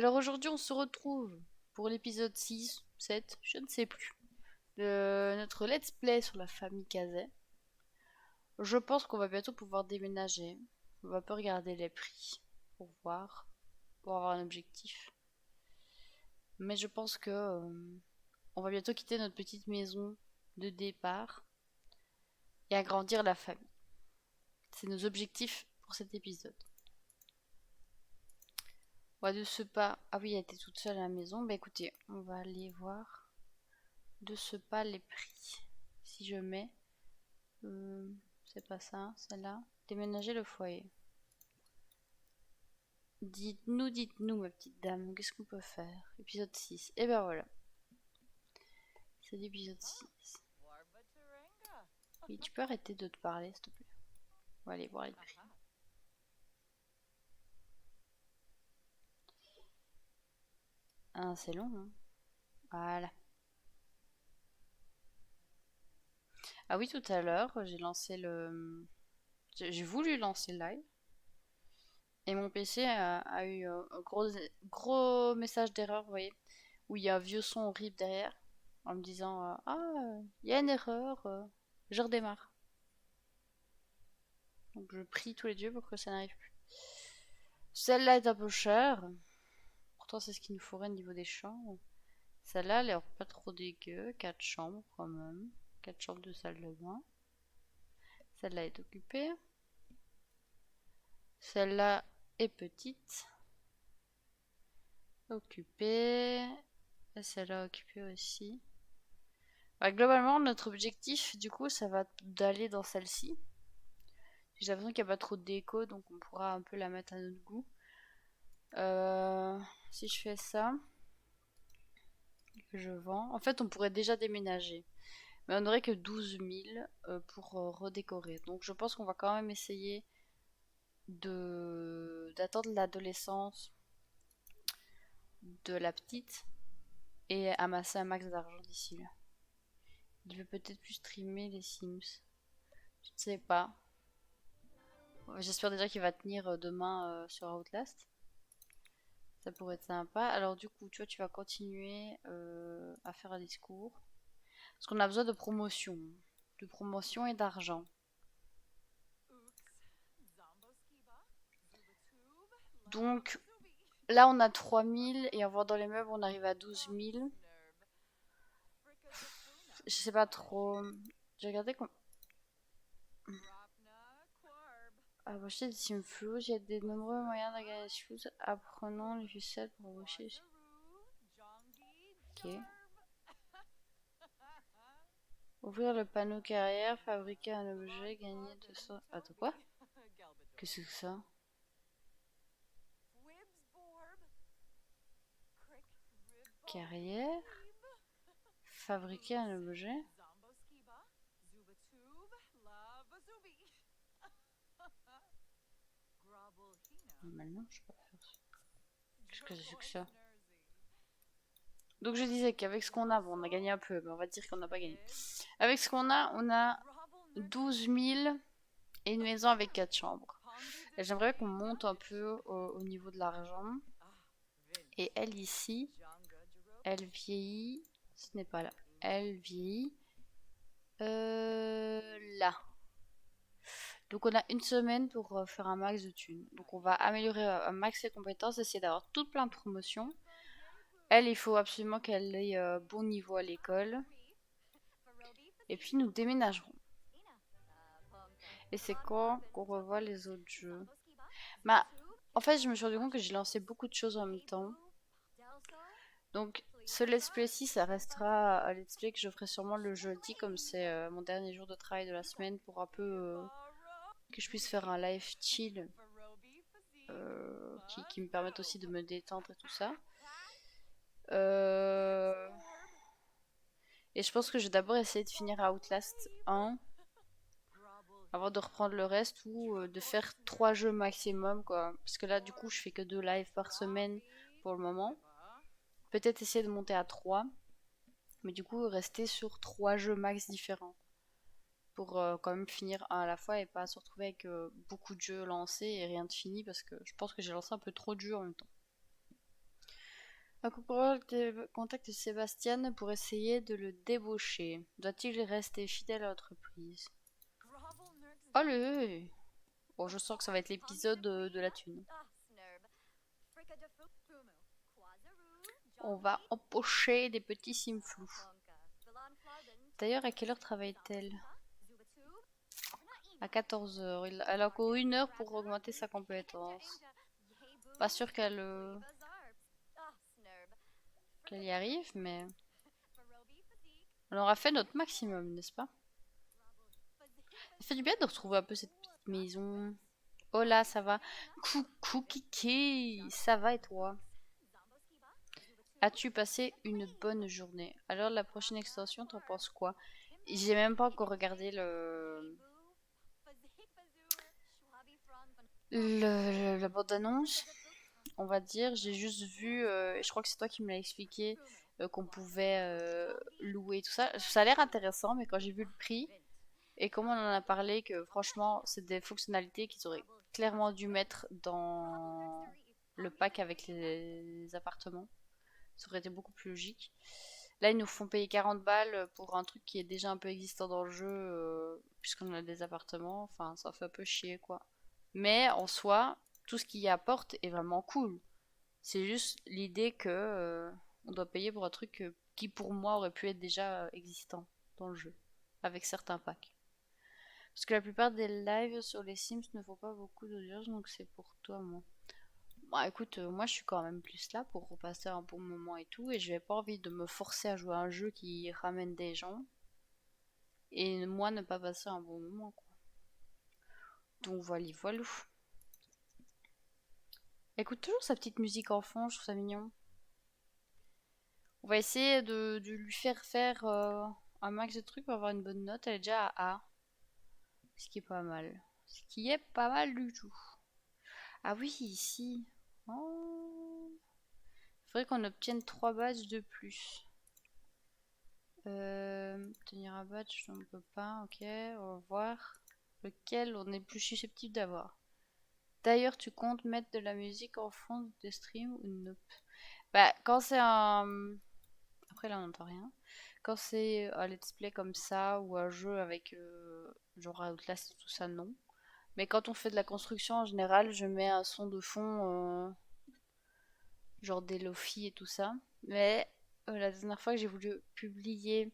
Alors aujourd'hui, on se retrouve pour l'épisode 6, 7, je ne sais plus, de notre let's play sur la famille Kazé. Je pense qu'on va bientôt pouvoir déménager. On va pas regarder les prix pour voir, pour avoir un objectif. Mais je pense que on va bientôt quitter notre petite maison de départ et agrandir la famille. C'est nos objectifs pour cet épisode. On va de ce pas. Ah oui, elle était toute seule à la maison. Bah écoutez, on va aller voir de ce pas les prix. Si je mets c'est pas ça, celle-là. Déménager le foyer. Dites-nous, ma petite dame, qu'est-ce qu'on peut faire? Épisode 6. Et ben voilà, c'est l'épisode 6. Oui, tu peux arrêter de te parler, s'il te plaît. On va aller voir les prix. Ah, c'est long, hein. Voilà. Ah oui, tout à l'heure, j'ai lancé le... J'ai voulu lancer le live. Et mon PC a eu un gros message d'erreur, vous voyez, où il y a un vieux son horrible derrière, en me disant ah, il y a une erreur, je redémarre. Donc je prie tous les dieux pour que ça n'arrive plus. Celle-là est un peu chère, pourtant c'est ce qu'il nous faudrait au niveau des chambres. Celle-là, elle est pas trop dégueu, 4 chambres quand même, 4 chambres de salle de bain. Celle-là est occupée. Celle-là est petite, occupée. Et celle-là occupée aussi. Bah, globalement, notre objectif, du coup, ça va d'aller dans celle-ci. J'ai l'impression qu'il n'y a pas trop de déco, donc on pourra un peu la mettre à notre goût. Si je fais ça, que je vends, en fait, on pourrait déjà déménager. Mais on n'aurait que 12 000 pour redécorer. Donc je pense qu'on va quand même essayer de d'attendre l'adolescence de la petite et amasser un max d'argent d'ici là. Il veut peut-être plus streamer les Sims. Je ne sais pas. J'espère déjà qu'il va tenir demain sur Outlast. Ça pourrait être sympa. Alors du coup, tu vois, tu vas continuer à faire un discours. Parce qu'on a besoin de promotion. De promotion et d'argent. Donc là, on a 3 000 et en vendant les meubles, on arrive à 12 000. Je sais pas trop. J'ai regardé qu'on... Ah, acheter des sims flous, il y a de nombreux moyens de gagner des choses. Apprenons les ficelles pour embaucher. Ok. Ouvrir le panneau carrière, fabriquer un objet, gagner 200... Attends, quoi? Qu'est-ce que c'est ça? Carrière? Fabriquer un objet? Normalement, je peux pas faire ça. Qu'est-ce que c'est que ça? Donc je disais qu'avec ce qu'on a, bon, on a gagné un peu, mais on va dire qu'on n'a pas gagné. Avec ce qu'on a, on a 12 000 et une maison avec 4 chambres. Et j'aimerais qu'on monte un peu au niveau de l'argent. Et elle ici, elle vieillit. Ce n'est pas là. Elle vieillit là. Donc on a une semaine pour faire un max de thunes. Donc on va améliorer un max ses compétences, essayer d'avoir tout plein de promotions. Elle, il faut absolument qu'elle ait bon niveau à l'école. Et puis nous déménagerons. Et c'est quand qu'on revoit les autres jeux? Bah, en fait, je me suis rendu compte que j'ai lancé beaucoup de choses en même temps. Donc, ce let's play-ci, ça restera un let's play que je ferai sûrement le jeudi, comme c'est mon dernier jour de travail de la semaine, pour un peu que je puisse faire un live chill qui me permette aussi de me détendre et tout ça. Euh, Et je pense que je vais d'abord essayer de finir Outlast 1 avant de reprendre le reste ou de faire 3 jeux maximum quoi. Parce que là du coup je fais que 2 lives par semaine pour le moment. Peut-être essayer de monter à 3. Mais du coup rester sur 3 jeux max différents. Pour quand même finir un à la fois et pas se retrouver avec beaucoup de jeux lancés et rien de fini parce que je pense que j'ai lancé un peu trop de jeux en même temps. Contacte Sébastien pour essayer de le débaucher. Doit-il rester fidèle à l'entreprise? Allez! Bon, je sens que ça va être l'épisode de la thune. On va empocher des petits simflous. D'ailleurs, à quelle heure travaille-t-elle? À 14 heures. Elle a encore 1 heure pour augmenter sa compétence. Pas sûr qu'elle y arrive, mais on aura fait notre maximum, n'est-ce pas? Ça fait du bien de retrouver un peu cette petite maison. Oh là, ça va. Coucou Kiki, ça va et toi? As-tu passé une bonne journée? Alors la prochaine extension, t'en penses quoi? J'ai même pas encore regardé la bande-annonce, on va dire. J'ai juste vu, et je crois que c'est toi qui me l'as expliqué, qu'on pouvait louer tout ça. Ça a l'air intéressant, mais quand j'ai vu le prix et comment on en a parlé, que franchement, c'est des fonctionnalités qu'ils auraient clairement dû mettre dans le pack avec les appartements. Ça aurait été beaucoup plus logique. Là, ils nous font payer 40 balles pour un truc qui est déjà un peu existant dans le jeu, puisqu'on a des appartements. Enfin, ça fait un peu chier, quoi. Mais en soi, tout ce qu'il y apporte est vraiment cool. C'est juste l'idée que on doit payer pour un truc qui, pour moi, aurait pu être déjà existant dans le jeu, avec certains packs. Parce que la plupart des lives sur les Sims ne font pas beaucoup d'audience, donc c'est pour toi, moi. Bah écoute, moi je suis quand même plus là pour passer un bon moment et tout, et je n'ai pas envie de me forcer à jouer à un jeu qui ramène des gens, et moi ne pas passer un bon moment, quoi. Donc voilà, voilà. Écoute toujours sa petite musique en fond, je trouve ça mignon. On va essayer de lui faire un max de trucs pour avoir une bonne note. Elle est déjà à A, ce qui est pas mal. Ce qui est pas mal du tout. Ah oui, ici. Oh. Faudrait qu'on obtienne 3 badges de plus. Obtenir un badge, on ne peut pas. Ok, on va voir lequel on est plus susceptible d'avoir. D'ailleurs, tu comptes mettre de la musique en fond de stream ou nope? Bah, quand c'est un. Après, là, on n'entend rien. Quand c'est un let's play comme ça ou un jeu avec genre Outlast et tout ça, non. Mais quand on fait de la construction en général, je mets un son de fond, genre des lofi et tout ça. Mais la dernière fois que j'ai voulu publier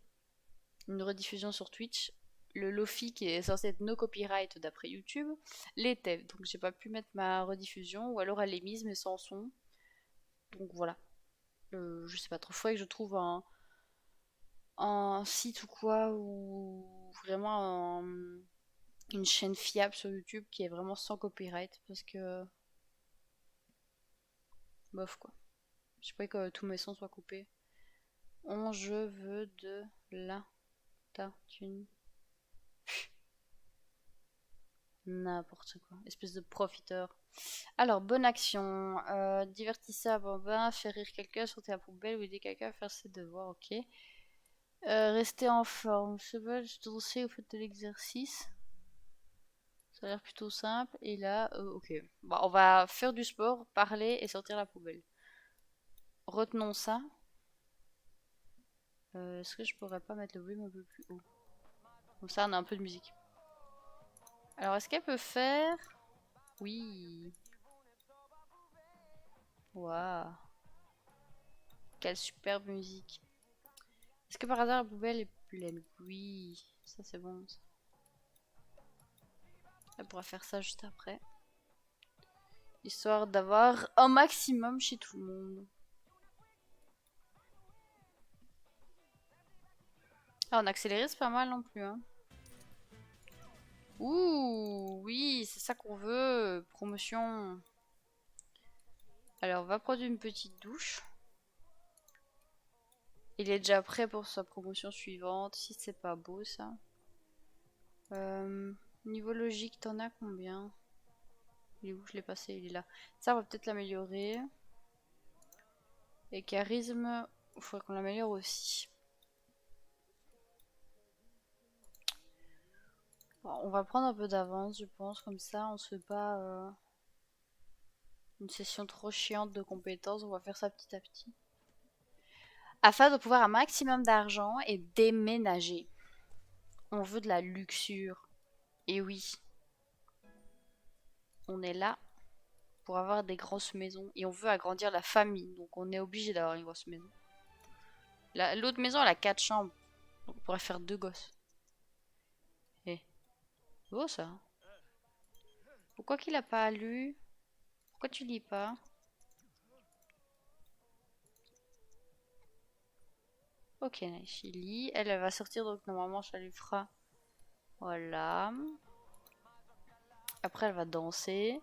une rediffusion sur Twitch, le lofi qui est censé être no copyright d'après YouTube l'était. Donc j'ai pas pu mettre ma rediffusion ou alors elle est mise mais sans son. Donc voilà. Je sais pas trop. Faudrait que je trouve un site ou quoi ou vraiment une chaîne fiable sur YouTube qui est vraiment sans copyright parce que bof quoi. Je sais pas que tous mes sons soient coupés. Je veux de la ta thune. N'importe quoi. Espèce de profiteur. Alors, bonne action. Divertissez à bambin, faire rire quelqu'un, sortir la poubelle ou aider quelqu'un à faire ses devoirs, ok. Rester en forme. Se je danser ou faites de l'exercice. Ça a l'air plutôt simple. Et là, ok. Bon, on va faire du sport, parler et sortir la poubelle. Retenons ça. Est-ce que je pourrais pas mettre le volume un peu plus haut? Comme ça, on a un peu de musique. Alors, est-ce qu'elle peut faire... Oui. Waouh. Quelle superbe musique. Est-ce que par hasard la poubelle est pleine? Oui. Ça, c'est bon. Ça. Elle pourra faire ça juste après. Histoire d'avoir un maximum chez tout le monde. Ah, en accéléré, c'est pas mal non plus, hein. Ouh, oui, c'est ça qu'on veut. Promotion. Alors, on va prendre une petite douche. Il est déjà prêt pour sa promotion suivante. Si c'est pas beau, ça. Niveau logique, t'en as combien? Il est où? Je l'ai passé, il est là. Ça, on va peut-être l'améliorer. Et charisme, il faudrait qu'on l'améliore aussi. Bon, on va prendre un peu d'avance, je pense. Comme ça, on se fait pas une session trop chiante de compétences. On va faire ça petit à petit. afin de pouvoir un maximum d'argent et déménager. On veut de la luxure. Et oui, on est là pour avoir des grosses maisons et on veut agrandir la famille. Donc on est obligé d'avoir une grosse maison. L'autre maison, elle a 4 chambres. Donc on pourrait faire 2 gosses. Eh, c'est beau ça. Pourquoi qu'il a pas lu? Pourquoi tu lis pas? Ok, nice. Il lit. Elle va sortir, donc normalement ça lui fera. Voilà. Après, elle va danser.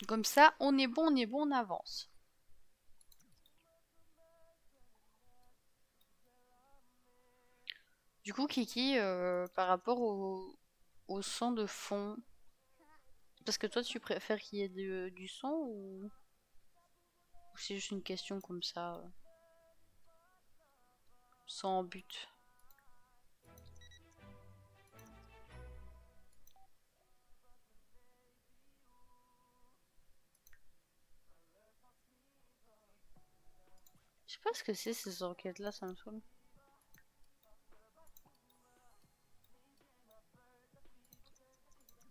Comme ça, on est bon, on est bon, on avance. Du coup, Kiki, par rapport au son de fond, parce que toi, tu préfères qu'il y ait du son ou c'est juste une question comme ça, sans but? Je sais pas ce que c'est ces enquêtes-là, ça me saoule.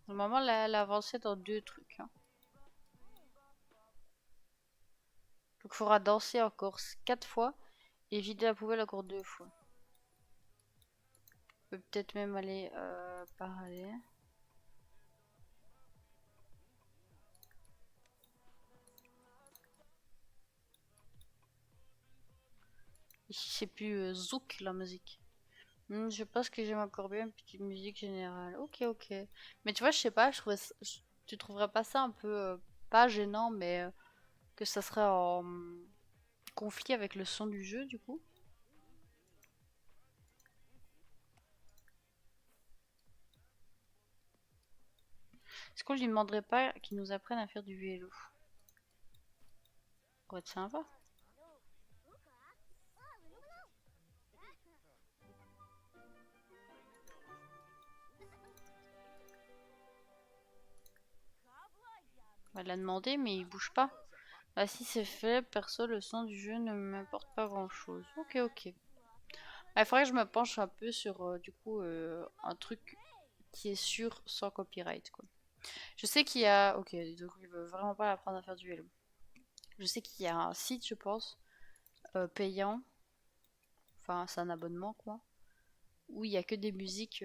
Normalement, elle a avancé dans 2 trucs, hein. Donc, il faudra danser encore 4 fois et vider la poubelle encore 2 fois. On peut peut-être même aller parler. Ici, c'est plus zouk la musique. Je pense que j'aime encore bien une petite musique générale. Ok, ok. Mais tu vois, je sais pas, tu trouverais pas ça un peu, pas gênant, mais que ça serait en conflit avec le son du jeu, du coup? Est-ce qu'on lui demanderait pas qu'il nous apprenne à faire du vélo? Ça pourrait être sympa. On va la demander, mais il bouge pas. Bah, si c'est fait, perso, le son du jeu ne m'importe pas grand-chose. Ok, ok. Il faudrait que je me penche un peu sur, du coup, un truc qui est sûr sans copyright, quoi. Je sais qu'il y a... Ok, donc il veut vraiment pas apprendre à faire du vélo. Je sais qu'il y a un site, je pense, payant. Enfin, c'est un abonnement, quoi. Où il y a que des musiques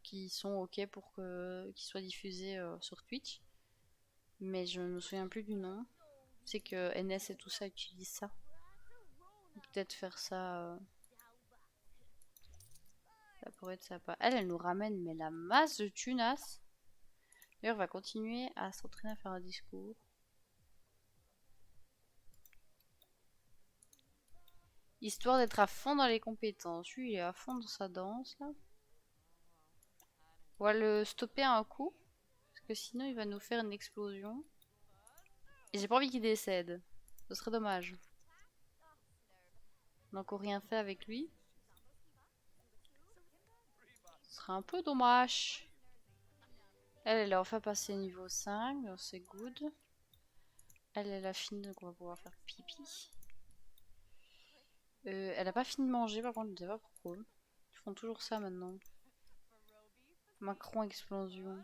qui sont ok pour qu'ils soient diffusées sur Twitch. Mais je me souviens plus du nom. C'est que NS et tout ça utilisent ça. Peut-être faire ça, ça pourrait être sympa. Elle nous ramène mais la masse de tunas. D'ailleurs, on va continuer à s'entraîner à faire un discours. Histoire d'être à fond dans les compétences. Lui, il est à fond dans sa danse, là. On va le stopper à un coup. Parce que sinon, il va nous faire une explosion. Et j'ai pas envie qu'il décède. Ce serait dommage. On n'a encore rien fait avec lui. Ce serait un peu dommage. Elle a enfin passé niveau 5. Donc c'est good. Elle a fini, donc on va pouvoir faire pipi. Elle a pas fini de manger, par contre, je ne sais pas pourquoi. Ils font toujours ça maintenant. Macron explosion.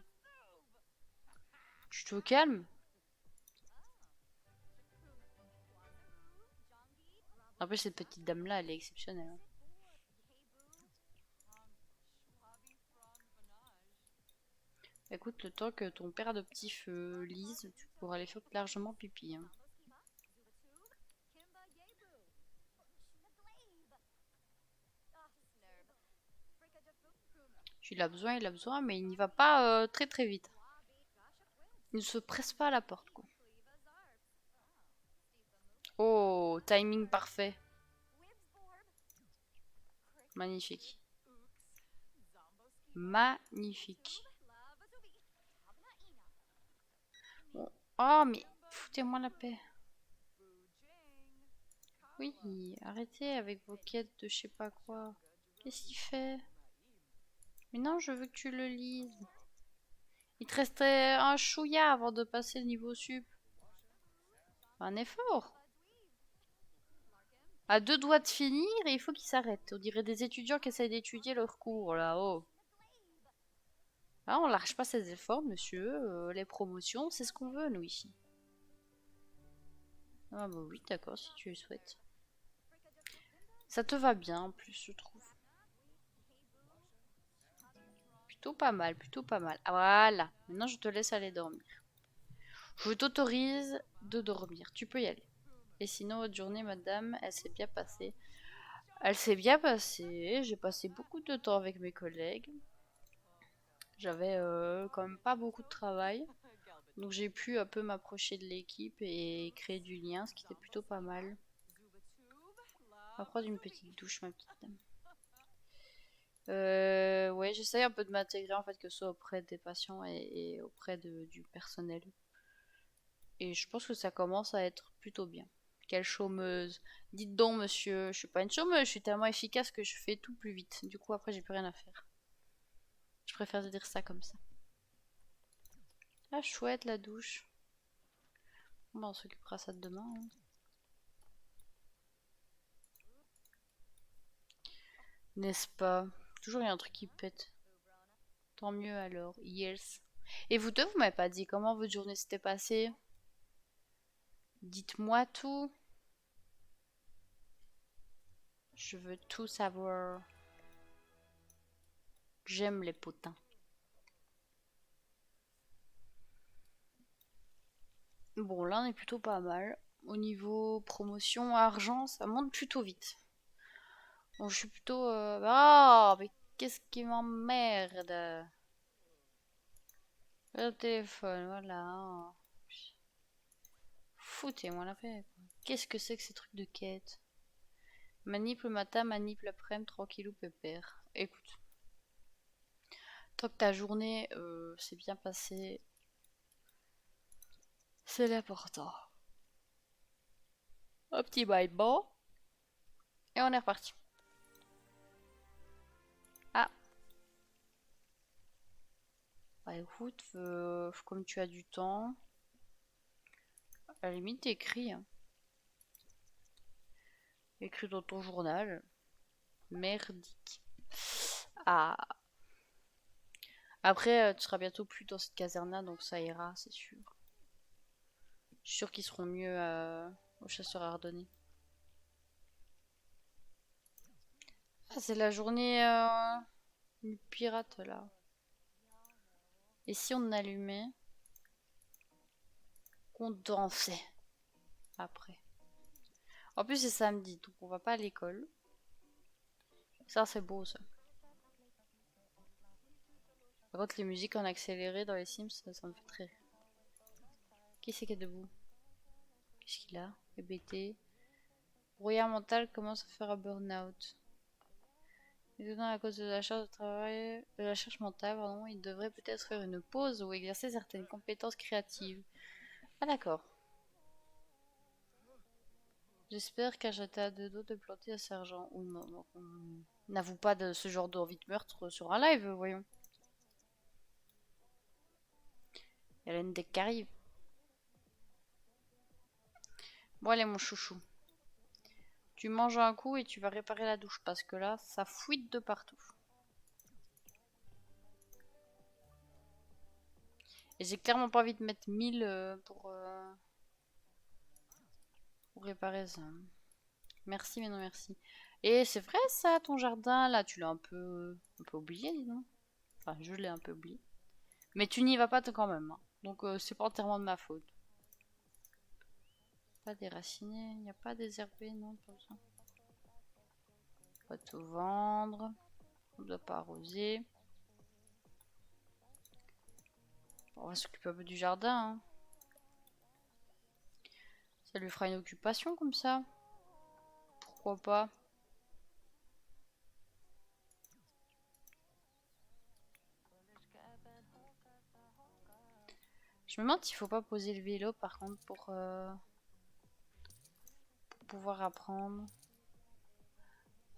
Tu te calmes? En plus, cette petite dame-là, elle est exceptionnelle, hein. Écoute, le temps que ton père adoptif lise, tu pourras aller faire largement pipi, hein. Il a besoin, mais il n'y va pas très très vite. Il ne se presse pas à la porte, quoi. Oh, timing parfait. Magnifique. Magnifique. Bon. Oh, mais foutez-moi la paix. Oui, arrêtez avec vos quêtes de je sais pas quoi. Qu'est-ce qu'il fait? Mais non, je veux que tu le lises. Il te restait un chouïa avant de passer le niveau sup. Un effort. À deux doigts de finir et il faut qu'ils s'arrêtent. On dirait des étudiants qui essayent d'étudier leur cours là-haut. Ah, on lâche pas ses efforts, monsieur. Les promotions, c'est ce qu'on veut, nous, ici. Ah bah oui, d'accord, si tu le souhaites. Ça te va bien, en plus, je trouve. Plutôt pas mal, plutôt pas mal. Ah, voilà, maintenant je te laisse aller dormir. Je t'autorise de dormir, tu peux y aller. Et sinon, votre journée, madame, elle s'est bien passée. Elle s'est bien passée, j'ai passé beaucoup de temps avec mes collègues. J'avais quand même pas beaucoup de travail. Donc j'ai pu un peu m'approcher de l'équipe et créer du lien, ce qui était plutôt pas mal. On va prendre une petite douche, ma petite dame. Ouais, j'essaye un peu de m'intégrer en fait, que ce soit auprès des patients et auprès du personnel. Et je pense que ça commence à être plutôt bien. Quelle chômeuse. Dites donc, monsieur, je suis pas une chômeuse, je suis tellement efficace que je fais tout plus vite. Du coup, après, j'ai plus rien à faire. Je préfère dire ça comme ça. Ah, chouette la douche. Bon, on s'occupera ça de demain, hein. N'est-ce pas? Toujours il y a un truc qui pète. Tant mieux alors. Yes. Et vous deux, vous m'avez pas dit comment votre journée s'était passée? Dites-moi tout. Je veux tout savoir. J'aime les potins. Bon, là, on est plutôt pas mal. Au niveau promotion, argent, ça monte plutôt vite. Bon, je suis plutôt... Ah, mais qu'est-ce qui m'emmerde? Le téléphone, voilà. Foutez-moi la paix, quoi. Qu'est-ce que c'est que ces trucs de quête? Manip le matin, manip l'après-midi, tranquillou pépère. Écoute, tant que ta journée s'est bien passée, c'est l'important. Un petit bye bon et on est reparti. Ah, bah écoute, comme tu as du temps, à la limite écris, hein. Écris dans ton journal. Merdique. Ah. Après, tu seras bientôt plus dans cette caserna, donc ça ira, c'est sûr. Je suis sûr qu'ils seront mieux aux chasseurs ardennais. Ah, c'est la journée du pirate là. Et si on allumait, qu'on dansait après. En plus, c'est samedi, donc on va pas à l'école. Ça, c'est beau ça. Par contre, les musiques en accéléré dans les Sims, ça me fait très rire. Qui c'est qui est debout? Qu'est-ce qu'il a? EBT. Brouillard mental commence à faire un burn-out. Et à cause de la charge de travail, de la charge mentale, pardon, il devrait peut-être faire une pause ou exercer certaines compétences créatives. Ah d'accord. J'espère qu'à j'étais à deux dos de planter un sergent. Ou non, non, on n'avoue pas de ce genre d'envie de meurtre sur un live, voyons. Il y a l'NDEC qui arrive. Bon allez mon chouchou. Tu manges un coup et tu vas réparer la douche parce que là, ça fuite de partout. Et j'ai clairement pas envie de mettre 1000 pour réparer ça. Merci mais non merci. Et c'est vrai ça, ton jardin là, tu l'as un peu oublié, dis donc. Enfin, je l'ai un peu oublié. Mais tu n'y vas pas quand même, hein. Donc c'est pas entièrement de ma faute. Pas déraciné, il n'y a pas désherbé, non, pas besoin. On va tout vendre. On doit pas arroser. On va s'occuper un peu du jardin, hein. Ça lui fera une occupation comme ça. Pourquoi pas? Je me demande s'il faut pas poser le vélo par contre pour pouvoir apprendre.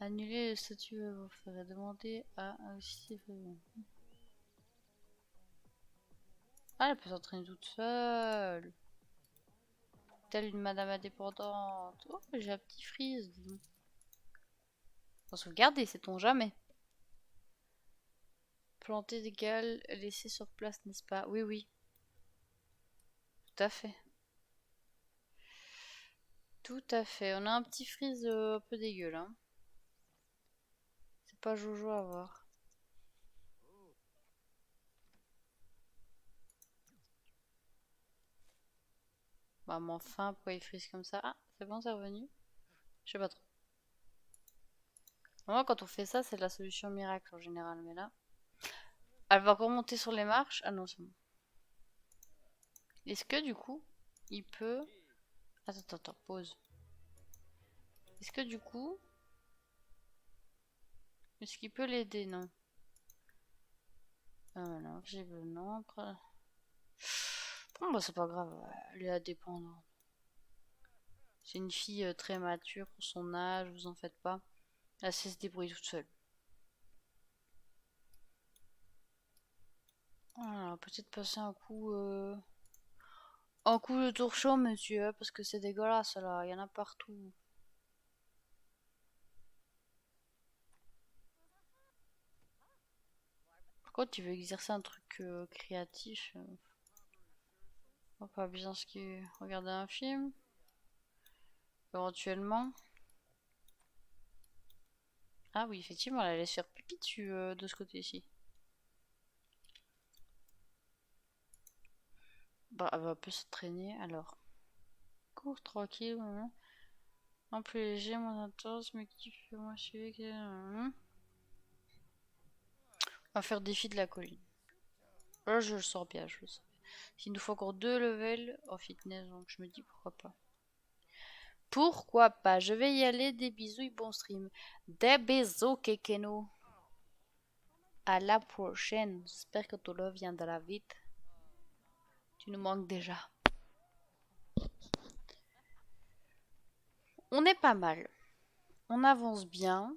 Annuler le statut vous ferait demander à un. Ah, elle peut s'entraîner toute seule. Telle une madame indépendante. Oh, j'ai un petit freeze, dis donc. Faut sauvegarder, sait-on jamais. Planter des gales, laisser sur place, n'est-ce pas? Oui, oui, tout à fait. Tout à fait. On a un petit freeze un peu dégueu là. C'est pas Jojo à voir. Bah, mais enfin, pourquoi il freeze comme ça? Ah, c'est bon, c'est revenu. Je sais pas trop. Moi, quand on fait ça, c'est la solution miracle en général. Mais là, elle va encore monter sur les marches. Ah non, c'est bon. Est-ce que du coup, il peut. Attends, pause. Est-ce que du coup, est-ce qu'il peut l'aider? Non. Non, visiblement, après. Bon, bah, c'est pas grave. Elle est indépendante. C'est une fille très mature pour son âge, vous en faites pas. Elle sait se débrouiller toute seule. Voilà, peut-être passer un coup de torchon, monsieur, parce que c'est dégueulasse là, il y en a partout. Par contre, tu veux exercer un truc créatif, on va pas bien ce qui regarder un film, éventuellement. Ah oui, effectivement, elle allait se faire pipi dessus de ce côté-ci. Bah, elle va un peu se traîner alors. Cours tranquille, hein. Un plus léger, moins intense, mais qui fait moins suivi que. On va faire défi de la colline. Là, je le sens bien, je le sens. Il nous faut encore 2 levels en fitness, donc je me dis pourquoi pas. Pourquoi pas? Je vais y aller. Des bisous et bon stream. Des bisous, Kekeno. À la prochaine. J'espère que tout le viendra vite. Tu nous manques déjà. On est pas mal. On avance bien.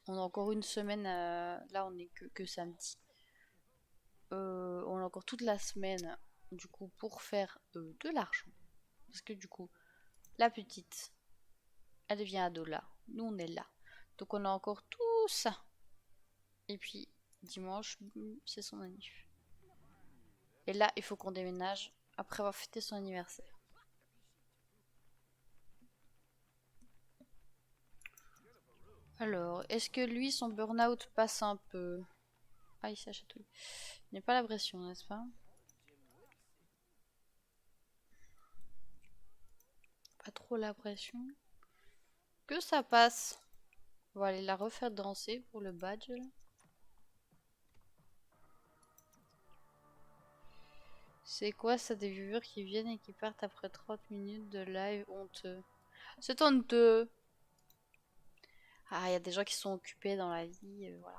On a encore une semaine. Là, on est que samedi. On a encore toute la semaine. Du coup, pour faire de l'argent. Parce que du coup, la petite, elle devient ado là. Nous, on est là. Donc, on a encore tout ça. Et puis, dimanche, c'est son anniversaire. Et là, il faut qu'on déménage après avoir fêté son anniversaire. Alors, est-ce que lui, son burn-out passe un peu? Ah, il s'achète tout. Il n'est pas la pression, n'est-ce pas? Pas trop la pression. Que ça passe. On va aller la refaire danser pour le badge. Là. C'est quoi ça, des viewers qui viennent et qui partent après 30 minutes de live honteux? C'est honteux. Ah, il y a des gens qui sont occupés dans la vie, voilà.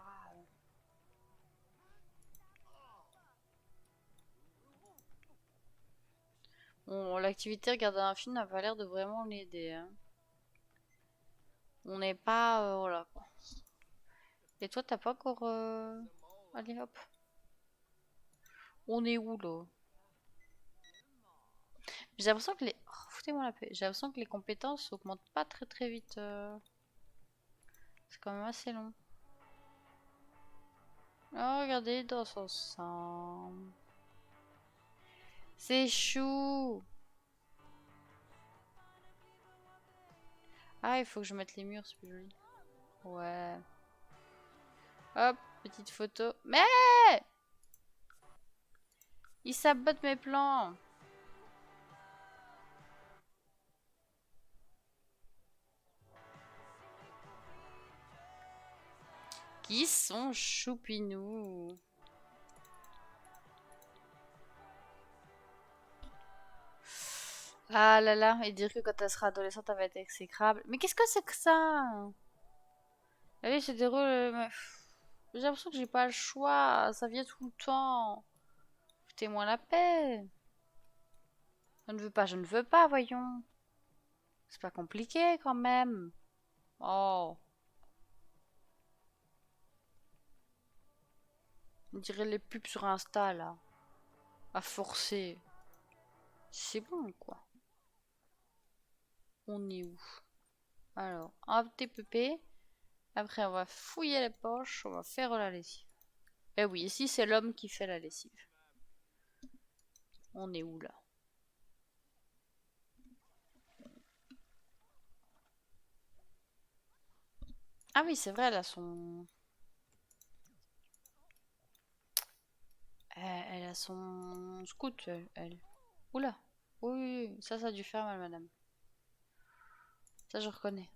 Bon, l'activité regarder un film n'a pas l'air de vraiment l'aider. Hein. On n'est pas... voilà quoi. Et toi, t'as pas encore... Allez hop. On est où là? J'ai l'impression que les... Oh, foutez-moi la paix. J'ai l'impression que les compétences augmentent pas très vite. C'est quand même assez long. Oh, regardez, ils dansent ensemble. C'est chou. Ah, il faut que je mette les murs, c'est plus joli. Ouais. Hop, petite photo. Mais il sabote mes plans. Qui sont choupinous? Ah là là, et dire que quand elle sera adolescente, elle va être exécrable. Mais qu'est-ce que c'est que ça? La vie se déroule. J'ai l'impression que j'ai pas le choix. Ça vient tout le temps. Foutez-moi la paix. Je ne veux pas, voyons. C'est pas compliqué quand même. Oh, on dirait les pubs sur Insta là. à forcer. C'est bon, quoi. On est où? Alors, un petit pépé. Après, on va fouiller les poches. On va faire la lessive. Eh oui, ici, c'est l'homme qui fait la lessive. On est où, là? Ah oui, c'est vrai, elle a son... Elle a son scout, elle. Oula. Oui, oui, oui, ça a dû faire mal, madame. Ça, je reconnais.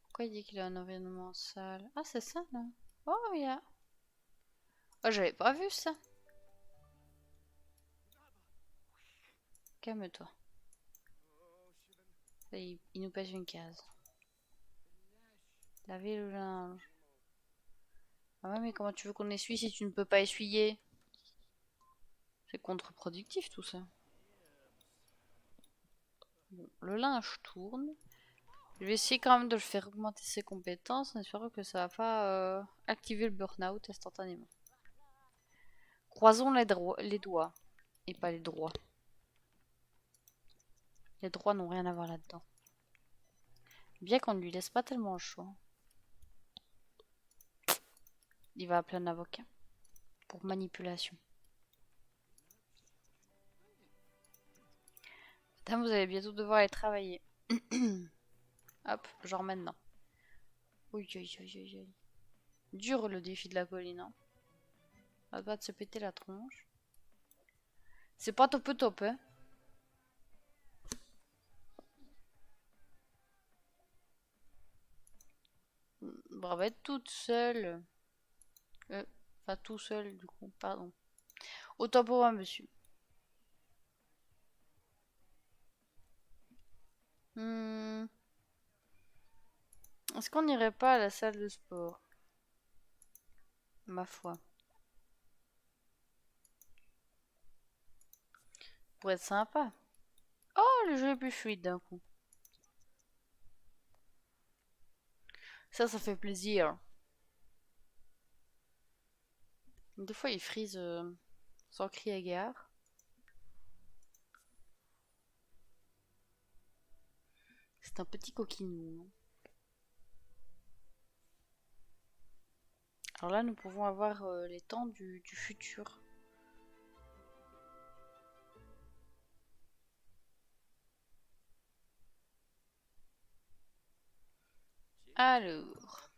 Pourquoi il dit qu'il a un environnement sale? Ah, c'est ça, là. Oh, il y a... Oh, j'avais pas vu ça. Calme-toi. Il nous pèse une case. Laver le linge. Ah ouais, mais comment tu veux qu'on essuie si tu ne peux pas essuyer? C'est contre-productif, tout ça. Bon, le linge tourne. Je vais essayer quand même de le faire augmenter ses compétences en espérant que ça va pas activer le burn-out instantanément. Croisons les doigts. Et pas les droits. Les droits n'ont rien à voir là-dedans. Bien qu'on ne lui laisse pas tellement le choix. Il va appeler un avocat. Pour manipulation. Madame, vous allez bientôt devoir aller travailler. Hop, genre maintenant. Oui, oui, oui, oui, oui. Dur le défi de la colline, hein. On va pas de se péter la tronche. C'est pas top top, hein. Bravo, être toute seule. Enfin, tout seul, du coup, pardon. Autant pour moi, monsieur. Hmm, Est-ce qu'on n'irait pas à la salle de sport? Ma foi. Pour être sympa. Oh, le jeu est plus fluide d'un coup. Ça fait plaisir. Des fois, il frise sans crier gare. C'est un petit coquinou, hein. Alors là, nous pouvons avoir les temps du futur. Alors,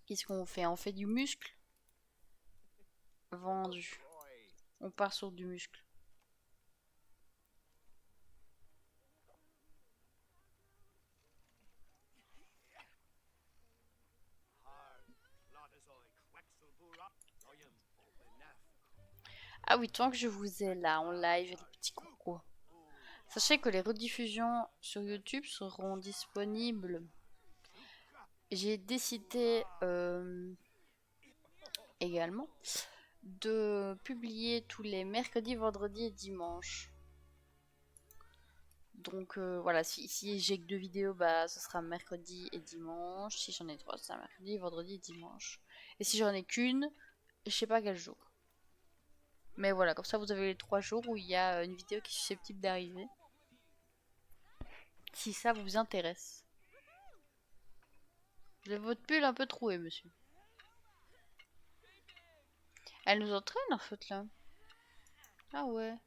qu'est-ce qu'on fait? On fait du muscle? Vendu. On part sur du muscle. Ah oui, tant que je vous ai là en live, les petits coucou. Sachez que les rediffusions sur YouTube seront disponibles. J'ai décidé également de publier tous les mercredis, vendredis et dimanches. Donc voilà, si j'ai que deux vidéos, bah ce sera mercredi et dimanche. Si j'en ai trois, ce sera mercredi, vendredi et dimanche. Et si j'en ai qu'une, je sais pas quel jour. Mais voilà, comme ça vous avez les 3 jours où il y a une vidéo qui est susceptible d'arriver. Si ça vous intéresse. J'ai votre pull un peu troué, monsieur. Elle nous entraîne en fait là. Ah ouais.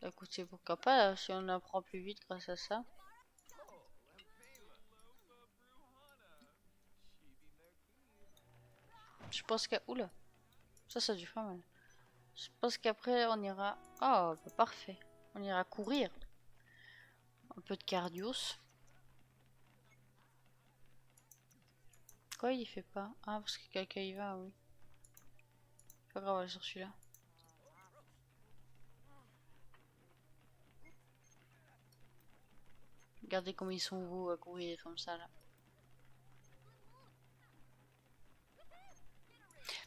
Bah, écoutez, pourquoi pas si on apprend plus vite grâce à ça. Je pense qu'à... Oula, ça a dû faire mal. Je pense qu'après on ira... Oh, bah, parfait. On ira courir. Un peu de cardios. Quoi, il fait pas? Ah, parce que quelqu'un y va, oui. Pas grave, on va sur celui-là. Regardez comme ils sont beaux à courir comme ça là.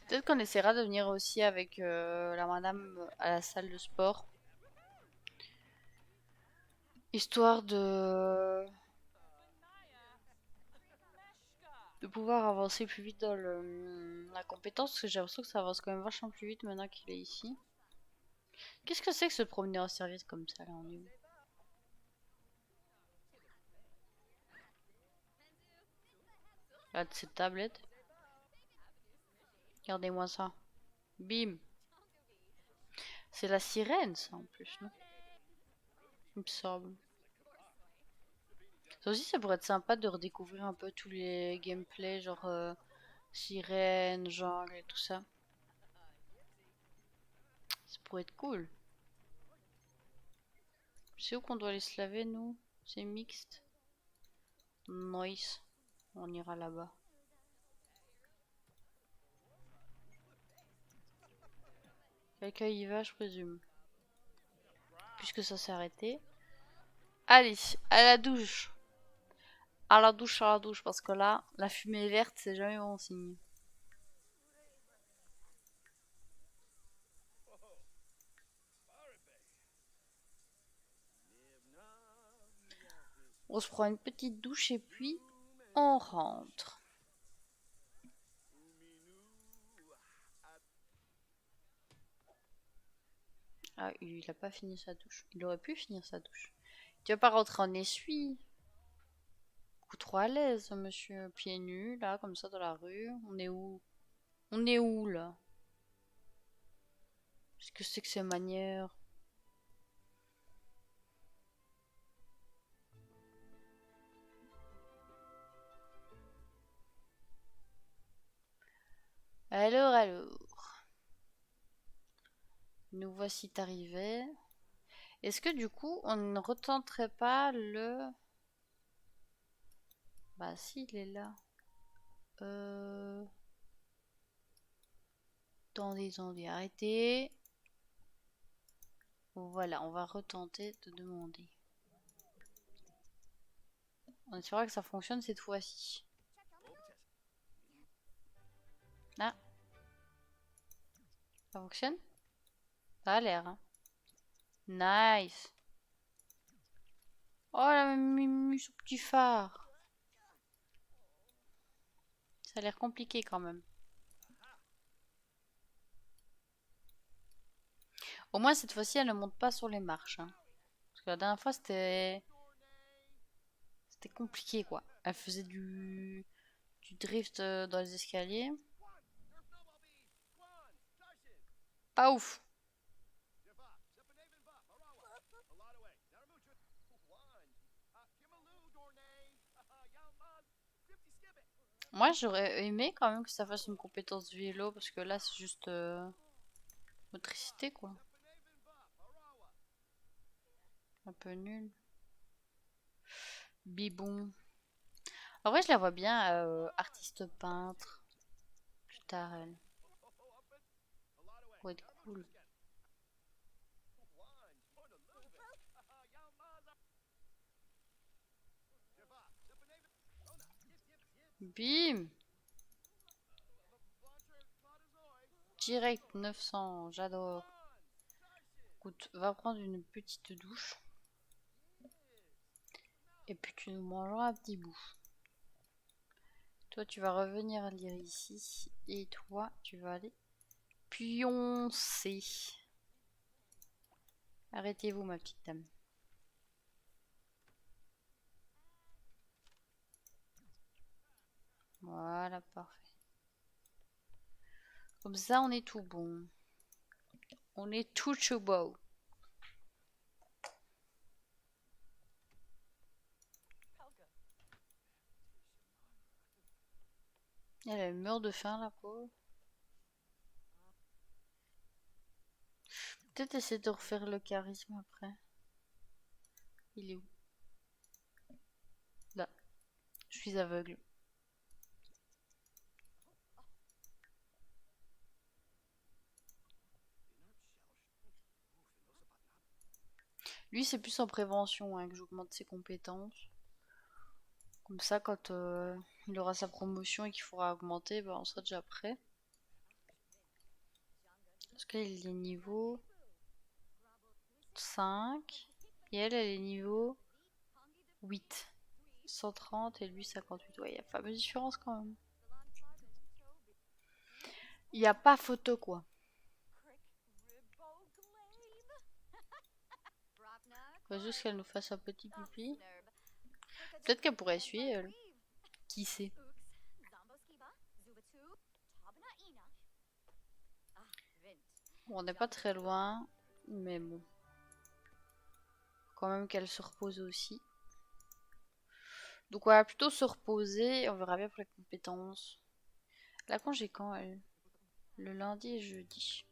Peut-être qu'on essaiera de venir aussi avec la madame à la salle de sport. Histoire de... de pouvoir avancer plus vite dans la compétence, parce que j'ai l'impression que ça avance quand même vachement plus vite maintenant qu'il est ici. Qu'est-ce que c'est que se promener en service comme ça, là, on est où? Là, de cette tablette. Regardez-moi ça. Bim. C'est la sirène, ça, en plus, non? Il me semble. Ça aussi, ça pourrait être sympa de redécouvrir un peu tous les gameplays, genre sirène, jungle et tout ça. Ça pourrait être cool. C'est où qu'on doit aller se laver, nous? C'est mixte. Nice. On ira là-bas. Quelqu'un y va, je présume. Puisque ça s'est arrêté. Allez, à la douche. À la douche, à la douche. Parce que là, la fumée verte, c'est jamais bon signe. On se prend une petite douche et puis on rentre. Ah, il a pas fini sa douche. Il aurait pu finir sa douche. Tu vas pas rentrer en essuie. Beaucoup trop à l'aise, monsieur. Pieds nus, là, comme ça, dans la rue. On est où? On est où, là? Qu'est-ce que c'est que ces manières? Alors. Nous voici arrivés. Est-ce que du coup, on ne retenterait pas le... Bah si, il est là. Euh... Attendez, arrêtez. Voilà, on va retenter de demander. On espère que ça fonctionne cette fois-ci. Ah, ça fonctionne? Ça a l'air, hein. Nice. Oh, elle a mis son petit phare. Ça a l'air compliqué quand même. Au moins, cette fois-ci, elle ne monte pas sur les marches, hein. Parce que la dernière fois, c'était compliqué, quoi. Elle faisait du drift dans les escaliers. Pas ouf. Moi, j'aurais aimé quand même que ça fasse une compétence vélo, parce que là, c'est juste motricité, quoi. Un peu nul. Bibon. En vrai, je la vois bien artiste peintre. Plus tard, elle. Pour être cool. Bim! Direct 900, j'adore. Écoute, va prendre une petite douche. Et puis tu nous mangeras un petit bout. Toi, tu vas revenir lire ici. Et toi, tu vas aller pioncer. Arrêtez-vous, ma petite dame. Voilà, parfait. Comme ça, on est tout bon. On est tout beau. Elle meurt de faim, la pauvre. Peut-être essayer de refaire le charisme après. Il est où? Là. Je suis aveugle. Lui, c'est plus en prévention hein, que j'augmente ses compétences. Comme ça, quand il aura sa promotion et qu'il faudra augmenter, ben, on sera déjà prêt. Parce qu'il est niveau 5. Et elle est niveau 8. 130 et lui 58. Ouais, il y a fameuse différence quand même. Il n'y a pas photo quoi. Faut juste qu'elle nous fasse un petit pipi. Peut-être qu'elle pourrait essuyer elle. Qui sait? Bon, on n'est pas très loin. Mais bon. Quand même qu'elle se repose aussi. Donc on va plutôt se reposer. On verra bien pour les compétences. La congé quand elle? Le lundi et jeudi.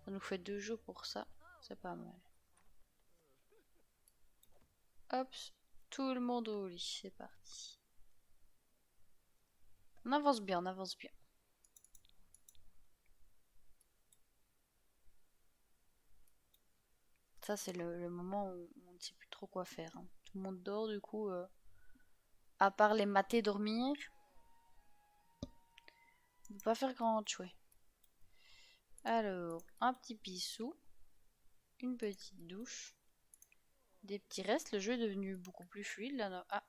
Ça nous fait 2 jours pour ça. C'est pas mal. Hop, tout le monde au lit. C'est parti. On avance bien, on avance bien. Ça, c'est le moment où on ne sait plus trop quoi faire, hein. Tout le monde dort, du coup, à part les mater dormir, on ne peut pas faire grand chose. Alors, un petit pissou, une petite douche, des petits restes. Le jeu est devenu beaucoup plus fluide là. Ah,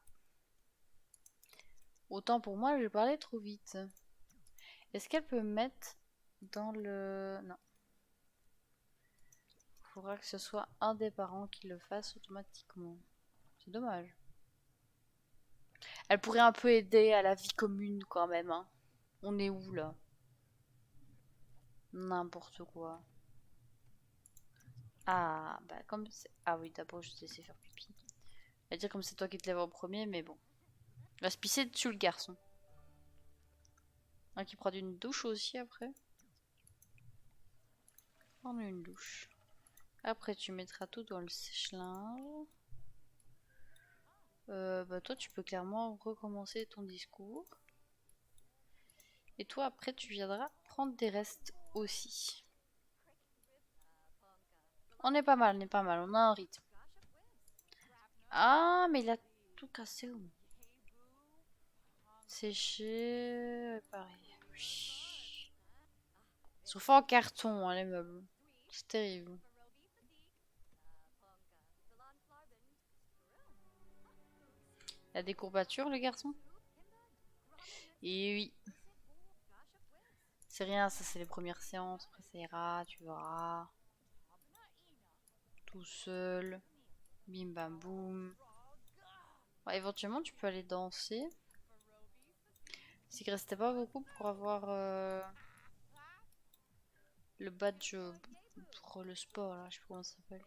autant pour moi, je parlais trop vite. Est-ce qu'elle peut mettre dans le... Non. Il faudra que ce soit un des parents qui le fasse automatiquement. C'est dommage. Elle pourrait un peu aider à la vie commune quand même, hein. On est où là? N'importe quoi. Ah, bah comme c'est... Ah oui, d'abord je te laisser faire pipi. On va dire comme c'est toi qui te lèves en premier, mais bon. Il va se pisser dessus le garçon. Un qui prend une douche aussi après. Prendre une douche. Après tu mettras tout dans le sèche-linge. Bah toi tu peux clairement recommencer ton discours. Et toi après tu viendras prendre des restes aussi. On est pas mal, on est pas mal, on a un rythme. Ah, mais il a tout cassé. Séché, pareil. Ils sont faits en carton, hein, les meubles. C'est terrible. Il a des courbatures, le garçon? Et oui. C'est rien, ça c'est les premières séances. Après ça ira, tu verras. Tout seul. Bim bam boum. Ouais, éventuellement, tu peux aller danser. C'est qu'il restait pas beaucoup pour avoir le badge pour le sport, là. Je sais pas comment ça s'appelle.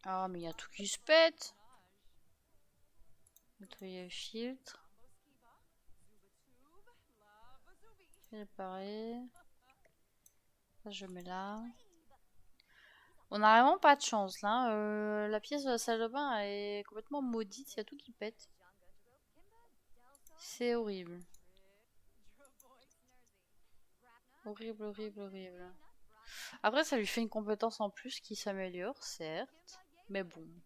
Ah, mais il y a tout qui se pète. Nettoyer le filtre. Réparer. Ça, je mets là. On a vraiment pas de chance là, hein. La pièce de la salle de bain elle est complètement maudite, il y a tout qui pète. C'est horrible. Horrible, horrible, horrible. Après, ça lui fait une compétence en plus qui s'améliore, certes. Mais bon, on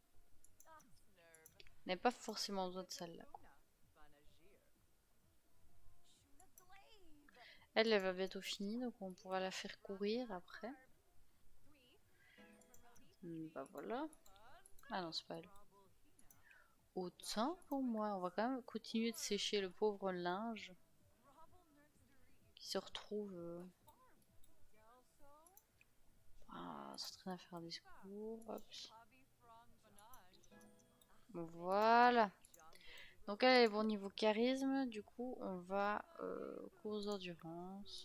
n'a pas forcément besoin de celle-là, quoi. Elle va bientôt finir, donc on pourra la faire courir après. Bah voilà. Ah non, c'est pas elle. Autant pour moi, on va quand même continuer de sécher le pauvre linge qui se retrouve. Ah, c'est très à faire un discours. Hop. Voilà. Donc elle est bon niveau charisme. Du coup, on va course d'endurance.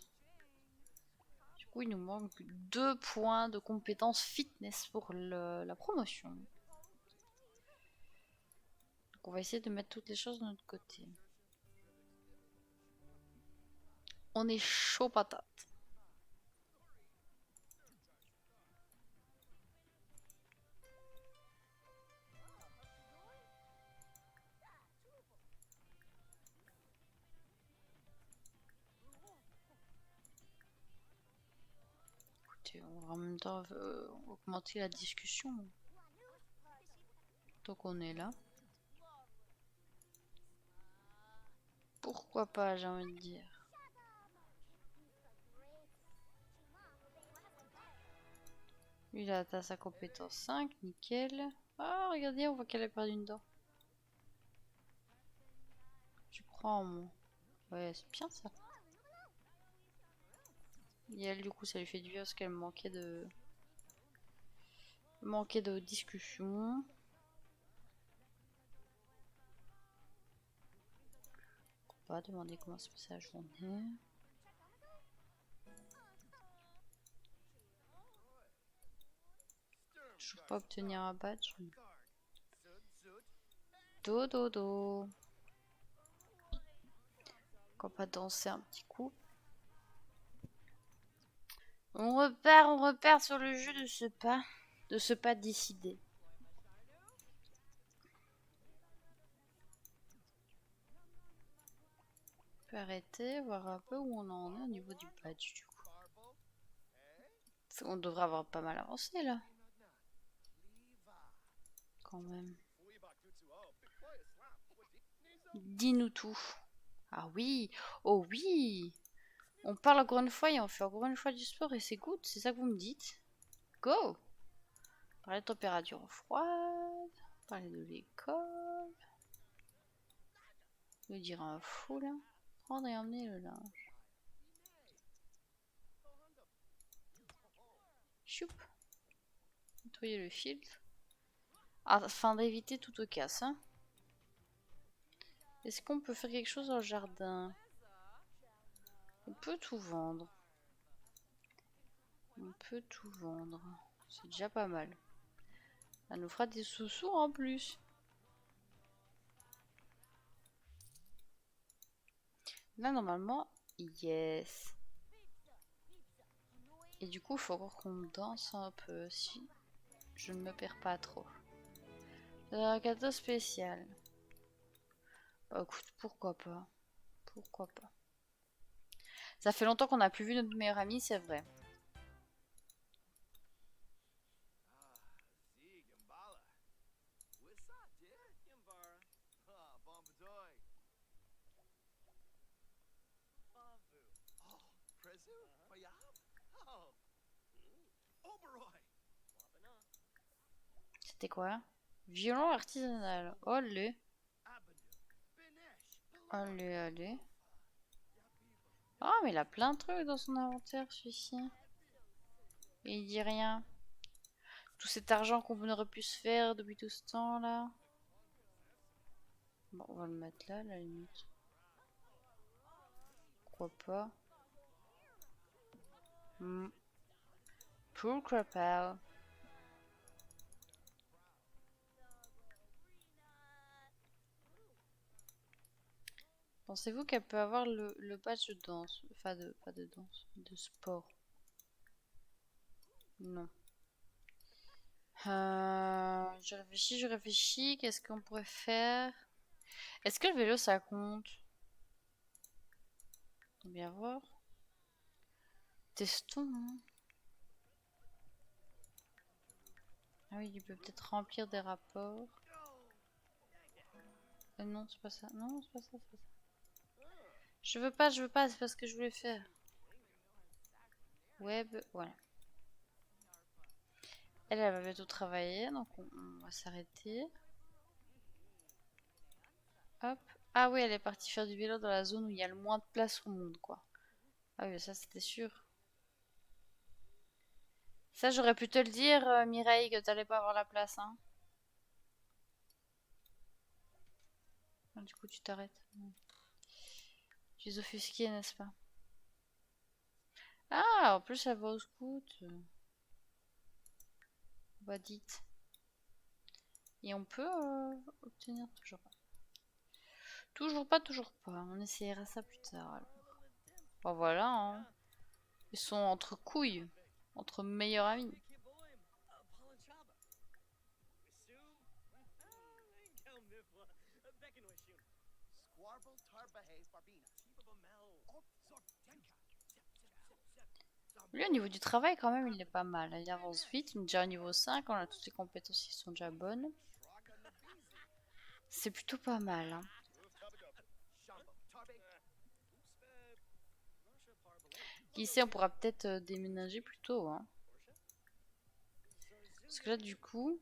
Du coup, il nous manque 2 points de compétence fitness pour la promotion. Donc on va essayer de mettre toutes les choses de notre côté. On est chaud patate. Écoutez, on va en même temps augmenter la discussion. Tant qu'on est là. Pourquoi pas, j'ai envie de dire. Lui, il a atteint sa compétence 5, nickel. Ah, regardez, on voit qu'elle a perdu une dent. Tu prends, moi. Ouais, c'est bien ça. Et elle, du coup, ça lui fait du bien parce qu'elle manquait de discussion. On va demander comment se passe la journée. Toujours pas obtenir un badge. Dodo. Pourquoi pas danser un petit coup. On repart sur le jeu de ce pas décidé. On peut arrêter, voir un peu où on en est au niveau du badge du coup. On devrait avoir pas mal avancé là. Quand même. Dis-nous tout. Ah oui, oh oui. On parle encore une fois et on fait encore une fois du sport et c'est good, c'est ça que vous me dites. Go. Parler de température froide, parler de l'école. Me dire un fou là. Prendre et emmener le linge. Choup. Nettoyer le filtre. Afin d'éviter toute casse. Hein. Est-ce qu'on peut faire quelque chose dans le jardin? On peut tout vendre. On peut tout vendre. C'est déjà pas mal. Ça nous fera des sous-sous en plus. Là, normalement, yes. Et du coup, il faut encore qu'on danse un peu si je ne me perds pas trop. Un cadeau spécial. Bah écoute, pourquoi pas. Pourquoi pas. Ça fait longtemps qu'on n'a plus vu notre meilleur ami, c'est vrai. C'était quoi? Violon artisanal. Olé. Allez. Oh, mais il a plein de trucs dans son inventaire, celui-ci. Et il dit rien. Tout cet argent qu'on aurait pu se faire depuis tout ce temps-là. Bon, on va le mettre là, à la limite. Pourquoi pas? Pourquoi pas? Pensez-vous qu'elle peut avoir le badge de danse? Enfin, pas de danse, de sport. Non. Je réfléchis. Qu'est-ce qu'on pourrait faire? Est-ce que le vélo ça compte? On va bien voir. Testons. Hein. Ah oui, il peut peut-être remplir des rapports. Non, c'est pas ça. Non, c'est pas ça, c'est pas ça. Je veux pas, c'est pas ce que je voulais faire. Web, voilà. Elle va bientôt travailler, donc on va s'arrêter. Hop. Ah oui, elle est partie faire du vélo dans la zone où il y a le moins de place au monde, quoi. Ah oui, ça c'était sûr. Ça, j'aurais pu te le dire, Mireille, que t'allais pas avoir la place, hein. Ah, du coup, tu t'arrêtes. Tu es offusquée, n'est-ce pas? Ah, en plus, elle va au scout. Bah, dites. Et on peut obtenir toujours pas. Toujours pas. On essaiera ça plus tard. Alors. Bon, voilà, hein. Ils sont entre couilles. Entre meilleurs amis. Lui, au niveau du travail, quand même, il est pas mal. Il avance vite. Il est déjà au niveau 5. On a toutes les compétences qui sont déjà bonnes. C'est plutôt pas mal. Hein. Qui sait, on pourra peut-être déménager plus tôt, hein. Parce que là, du coup,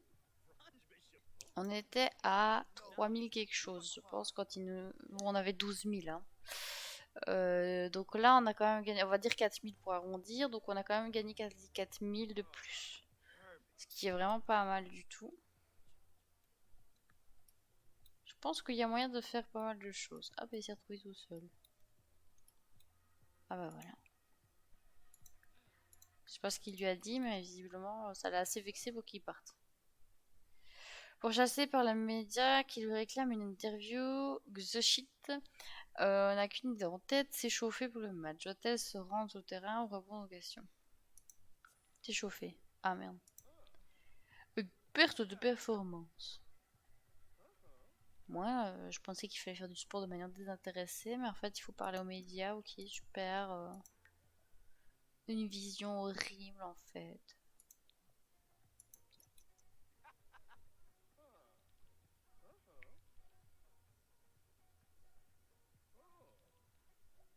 on était à 3000 quelque chose, je pense, quand on avait 12 000, hein. Donc là, on a quand même gagné, on va dire 4000 pour arrondir, donc on a quand même gagné quasi 4000 de plus. Ce qui est vraiment pas mal du tout. Je pense qu'il y a moyen de faire pas mal de choses. Ah bah il s'est retrouvé tout seul. Ah bah voilà. Je sais pas ce qu'il lui a dit, mais visiblement ça l'a assez vexé pour qu'il parte. Pourchassé par les médias qui lui réclament une interview, Xochitl n'a qu'une idée en tête, s'échauffer pour le match. Doit-elle se rendre au terrain ou répondre aux questions? S'échauffer. Ah merde. Une perte de performance. Moi, je pensais qu'il fallait faire du sport de manière désintéressée, mais en fait, il faut parler aux médias. Ok, super. Une vision horrible, en fait.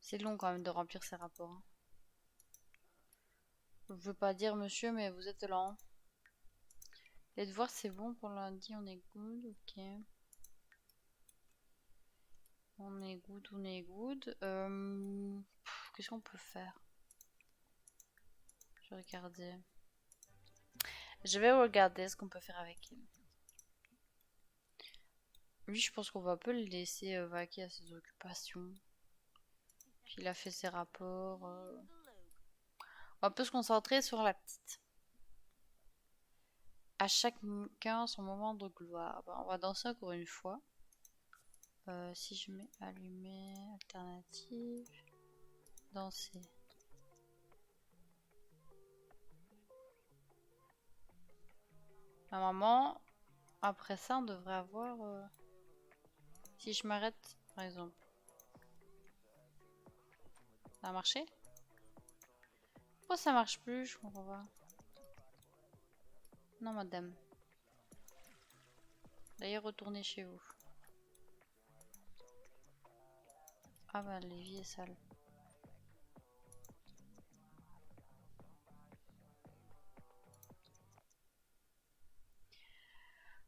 C'est long quand même de remplir ces rapports, hein. Je veux pas dire monsieur, mais vous êtes lent. Les devoirs, c'est bon pour lundi, on est good, ok. On est good, on est good. Qu'est-ce qu'on peut faire? Je vais regarder. Je vais regarder ce qu'on peut faire avec lui. Lui, je pense qu'on va un peu le laisser vaquer à ses occupations. Puis il a fait ses rapports. On va un peu se concentrer sur la petite. À chacun son moment de gloire. Bah, on va danser encore une fois. Si je mets allumer, alternative, danser. Normalement, après ça, on devrait avoir... Si je m'arrête, par exemple. Ça a marché? Pourquoi ça marche plus? Je comprends pas. Non, madame. D'ailleurs, retournez chez vous. Ah bah, l'évier est sale.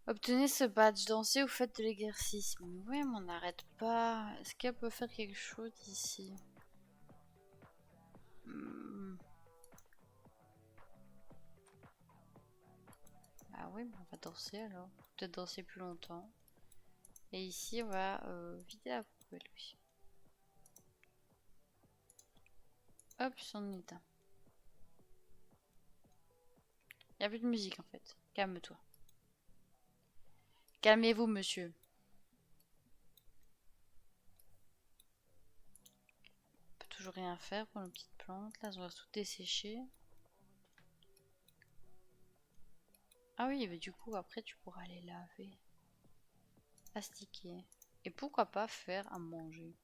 Obtenez ce badge, dansez ou faites de l'exercice. Mais ouais, mais on n'arrête pas. Est-ce qu'elle peut faire quelque chose ici? Ah oui, on va danser alors. Peut-être danser plus longtemps. Et ici, on va vider la poubelle, oui. Hop, son éteint. Il n'y a plus de musique en fait. Calme-toi. Calmez-vous, monsieur. On peut toujours rien faire pour nos petites plantes. Là, on va tout dessécher. Ah oui, mais du coup, après, tu pourras les laver. Astiquer. Et pourquoi pas faire à manger?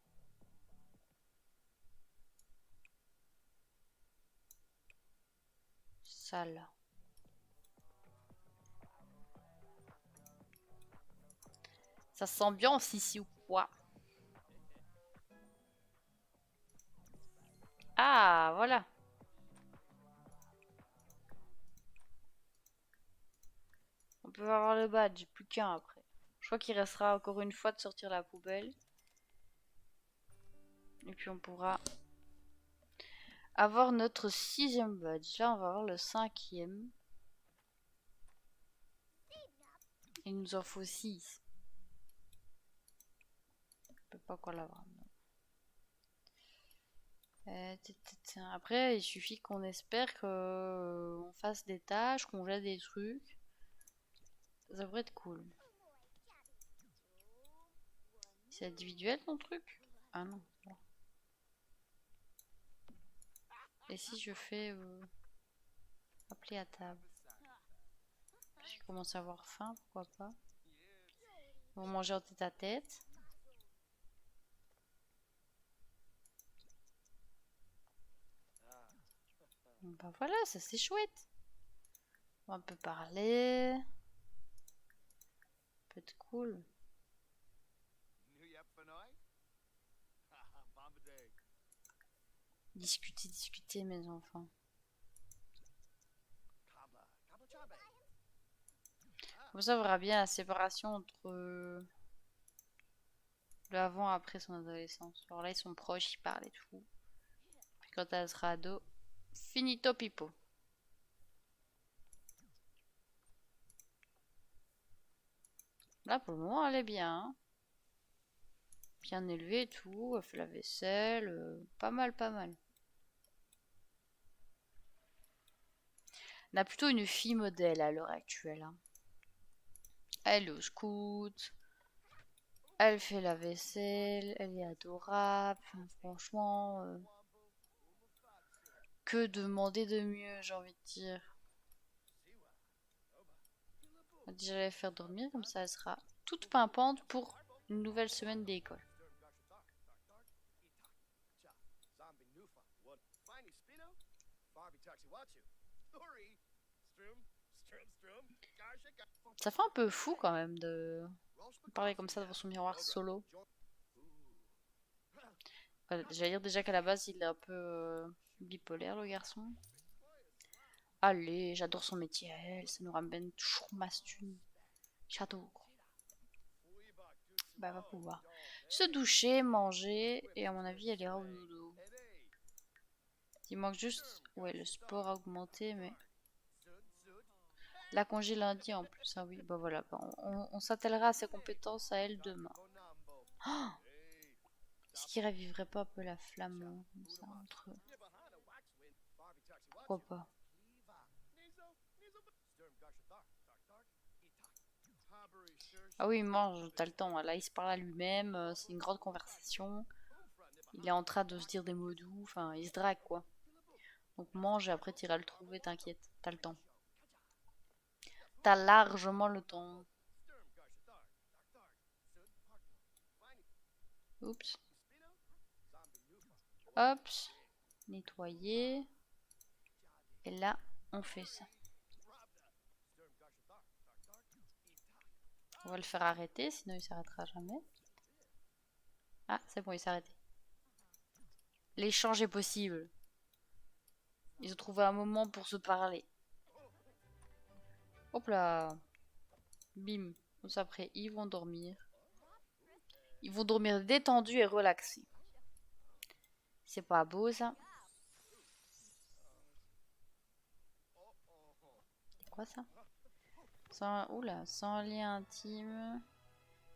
Sale. Ça s'ambiance ici ou quoi? Ah, voilà. On peut avoir le badge, plus qu'un après. Je crois qu'il restera encore une fois de sortir la poubelle. Et puis on pourra avoir notre 6e badge. Là, on va avoir le 5e. Il nous en faut 6. On peut pas encore l'avoir. Après, il suffit qu'on espère qu'on fasse des tâches, qu'on jette des trucs. Ça devrait être cool. C'est individuel ton truc? Ah non. Et si je fais appeler à table? Je commence à avoir faim, pourquoi pas? Ils vont manger en tête à tête. Bah voilà, ça c'est chouette. On peut parler. Ça peut être cool. Discutez, discutez, mes enfants. Comme ça, on verra bien la séparation entre le avant et après son adolescence. Alors là, ils sont proches, ils parlent et tout. Puis quand elle sera ado, finito pipo. Là, pour le moment, elle est bien. Hein. Bien élevée et tout. Elle fait la vaisselle. Pas mal, pas mal. On a plutôt une fille modèle à l'heure actuelle. Hein. Elle est au scout. Elle fait la vaisselle. Elle est adorable. Enfin, franchement, que demander de mieux, j'ai envie de dire. On a déjà la faire dormir, comme ça elle sera toute pimpante pour une nouvelle semaine d'école. Ça fait un peu fou quand même de parler comme ça devant son miroir solo. J'allais dire déjà qu'à la base il est un peu bipolaire le garçon. Allez, j'adore son métier à elle, ça nous ramène toujours masse thune. J'adore. Bah, elle va pouvoir se doucher, manger, et à mon avis, elle ira au dodo. Il manque juste, ouais, le sport a augmenté, mais la congé lundi en plus. Ah oui, bah voilà, bah, on s'attellera à ses compétences à elle demain. Oh, est-ce qu'il raviverait pas un peu la flamme comme ça entre eux? Pourquoi pas? Ah oui, il mange, t'as le temps. Là, il se parle à lui-même, c'est une grande conversation. Il est en train de se dire des mots doux, enfin, il se drague quoi. Donc mange et après tu iras le trouver, t'inquiète, t'as le temps. T'as largement le temps. Oups. Hop. Nettoyer. Et là, on fait ça. On va le faire arrêter, sinon il s'arrêtera jamais. Ah, c'est bon, il s'est arrêté. L'échange est possible. Ils ont trouvé un moment pour se parler. Hop là. Bim. Comme ça, après, ils vont dormir. Ils vont dormir détendus et relaxés. C'est pas beau, ça? C'est quoi, ça? Sans, oula, sans lien intime.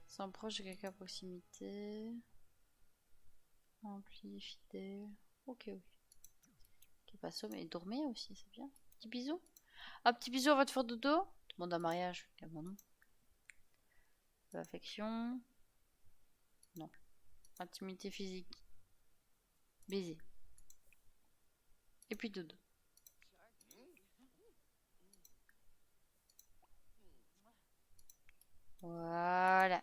Sans proche de quelqu'un à proximité. Rempli, fidèle. Ok, ok. Qui est pas somme. Et dormir aussi, c'est bien. Petit bisou. Un petit bisou, on va te faire dodo. Demande un mariage. Quel mon nom. Affection. Non. Intimité physique. Baiser. Et puis dodo. Voilà.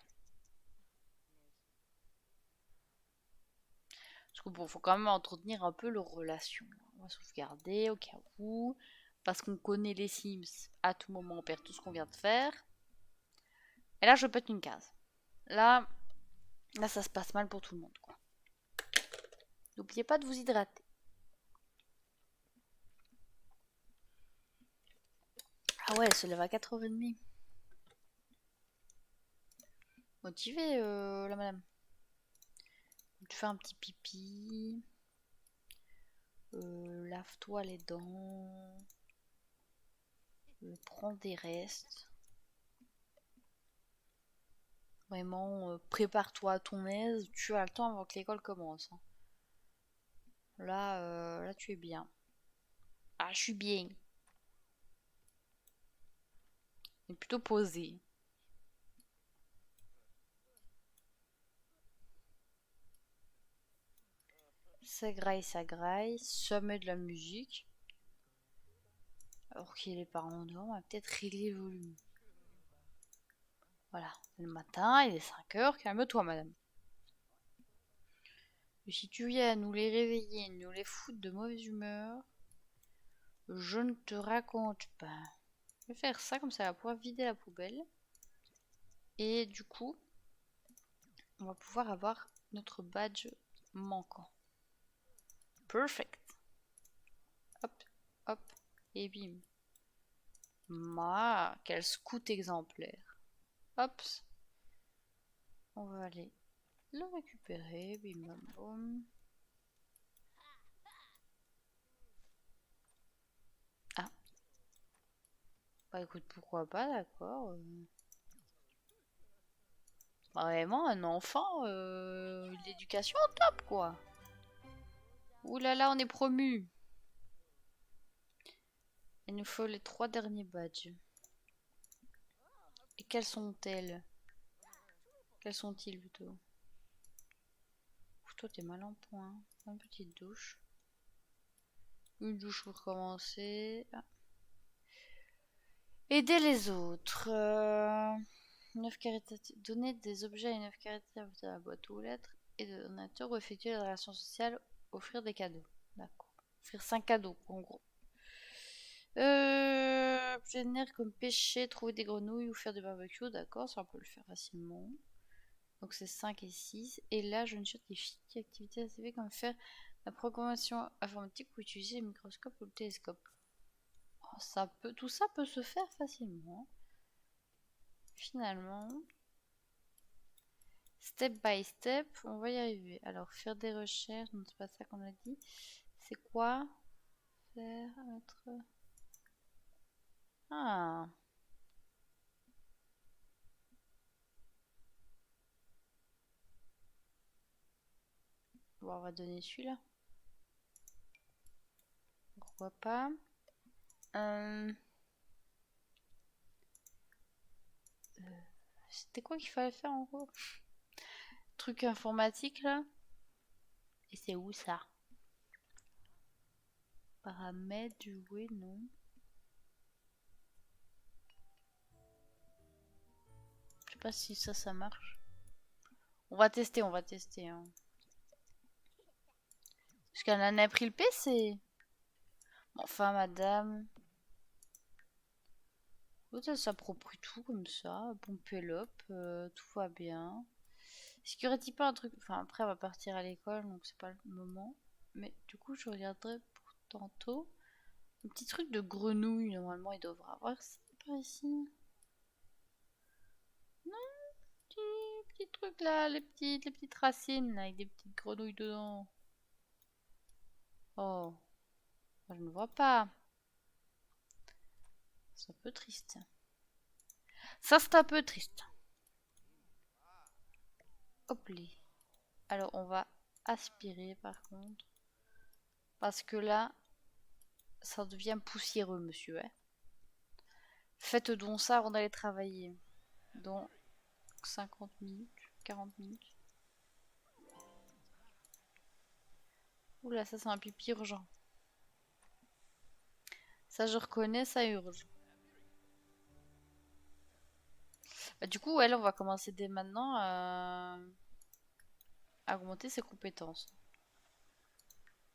Parce que bon, faut quand même entretenir un peu leur relation. On va sauvegarder au cas où. Parce qu'on connaît les Sims. À tout moment, on perd tout ce qu'on vient de faire. Et là, je pète une case. Là, là, ça se passe mal pour tout le monde, quoi. N'oubliez pas de vous hydrater. Ah ouais, elle se lève à 4h30. Motivée, la madame. Tu fais un petit pipi. Lave-toi les dents. Prends des restes. Vraiment, prépare-toi à ton aise. Tu as le temps avant que l'école commence. Hein. Là, là, tu es bien. Ah, je suis bien. Mais plutôt posé. Ça graille, ça graille. Ça met de la musique. Alors qu'il est les parents dehors, on va peut-être régler le volume. Voilà, c'est le matin, il est 5h. Calme-toi, madame. Et si tu viens nous les réveiller, nous les foutre de mauvaise humeur, je ne te raconte pas. Je vais faire ça, comme ça, on va pouvoir vider la poubelle. Et du coup, on va pouvoir avoir notre badge manquant. Perfect. Hop, hop, et bim. Ma, quel scout exemplaire. Hop. On va aller le récupérer. Bim bam boum. Ah. Bah écoute, pourquoi pas, d'accord. Vraiment, un enfant, l'éducation au top, quoi. Ouh là là, on est promu. Il nous faut les 3 derniers badges. Et quels sont-elles? Quels sont-ils plutôt? Ouf, toi, t'es mal en point. Une petite douche. Une douche pour commencer. Ah. Aider les autres. 9 caritatifs. Donner des objets à une œuvre caritative de la boîte aux lettres et de donateur ou effectuer des relations sociales. Offrir des cadeaux. D'accord. Offrir 5 cadeaux, en gros. Obtenir comme pêcher, trouver des grenouilles ou faire du barbecue. D'accord, ça on peut le faire facilement. Donc c'est 5 et 6. Et là, je note les fichiers activités ACV comme faire la programmation informatique ou utiliser le microscope ou le télescope. Oh, tout ça peut se faire facilement. Finalement, step by step, on va y arriver. Alors, faire des recherches, non, c'est pas ça qu'on a dit. C'est quoi? Faire, mettre... Ah, bon, on va donner celui-là. Pourquoi pas? Euh, C'était quoi qu'il fallait faire en gros? Truc informatique là? Et c'est où ça? Paramètres, jouer, non. Je sais pas si ça marche. On va tester, on va tester. Hein. Parce qu'elle en a pris le PC. Bon, enfin, madame. Elle s'approprie tout comme ça. Pompelope, tout va bien. Security pas un truc. Enfin, après, elle va partir à l'école, donc c'est pas le moment. Mais du coup, je regarderai pour tantôt. Un petit truc de grenouille, normalement, il devra avoir ça par ici. Non, petit truc là, les petites racines là, avec des petites grenouilles dedans. Oh, je ne vois pas. C'est un peu triste. Ça, c'est un peu triste. Hop là. Alors, on va aspirer par contre. Parce que là, ça devient poussiéreux, monsieur. Hein. Faites donc ça avant d'aller travailler. Dans 50 minutes, 40 minutes. Oula, ça c'est un pipi urgent. Ça je reconnais, ça urge. Bah, du coup, elle, on va commencer dès maintenant à augmenter ses compétences.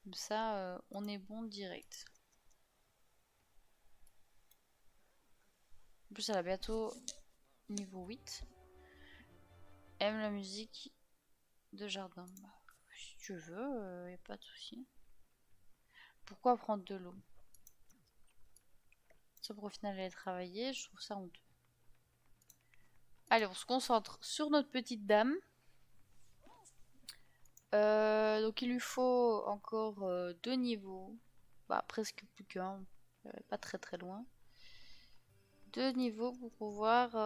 Comme ça, on est bon direct. En plus, elle a bientôt niveau 8. Aime la musique de jardin. Bah, si tu veux, y a pas de souci. Pourquoi prendre de l'eau? Ça pour au final aller travailler, je trouve ça honteux. Allez, on se concentre sur notre petite dame. Donc il lui faut encore 2 niveaux. Bah, presque plus qu'un. Pas très très loin. 2 niveaux pour pouvoir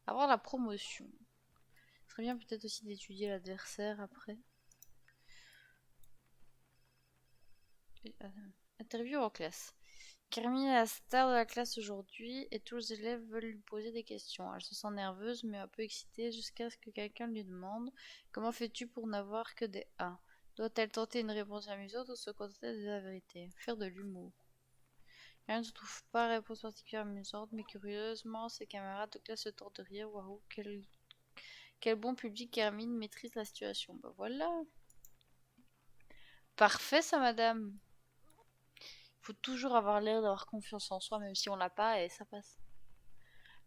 avoir la promotion. Ce serait bien peut-être aussi d'étudier l'adversaire après. Interview en classe. Carmine est la star de la classe aujourd'hui et tous les élèves veulent lui poser des questions. Elle se sent nerveuse mais un peu excitée jusqu'à ce que quelqu'un lui demande: comment fais-tu pour n'avoir que des A? Doit-elle tenter une réponse amusante ou se contenter de la vérité? Faire de l'humour. Elle ne se trouve pas réponse particulièrement amusante, mais curieusement, ses camarades de classe se tordent de rire. Waouh, quel bon public, Hermine maîtrise la situation. Bah voilà. Parfait ça, madame. Faut toujours avoir l'air d'avoir confiance en soi, même si on l'a pas, et ça passe.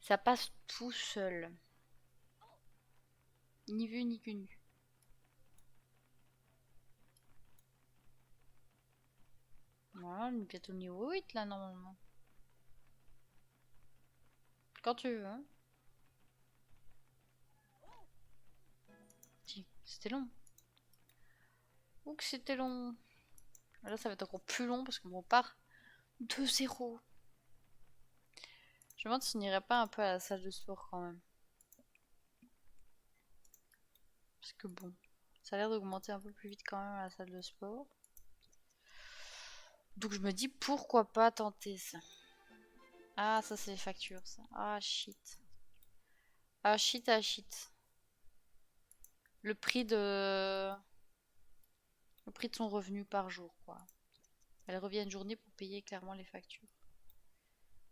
Ça passe tout seul. Ni vu ni connu. Voilà, on est bientôt au niveau 8 là normalement. Quand tu veux, hein. Si, c'était long. Ouh que c'était long. Là ça va être encore plus long parce qu'on repart 2-0. Je me demande si on n'irait pas un peu à la salle de sport quand même. Parce que bon, ça a l'air d'augmenter un peu plus vite quand même à la salle de sport. Donc je me dis pourquoi pas tenter ça. Ah ça c'est les factures ça. Ah shit. Ah shit ah shit. Le prix de... Le prix de son revenu par jour quoi. Elle revient une journée pour payer clairement les factures.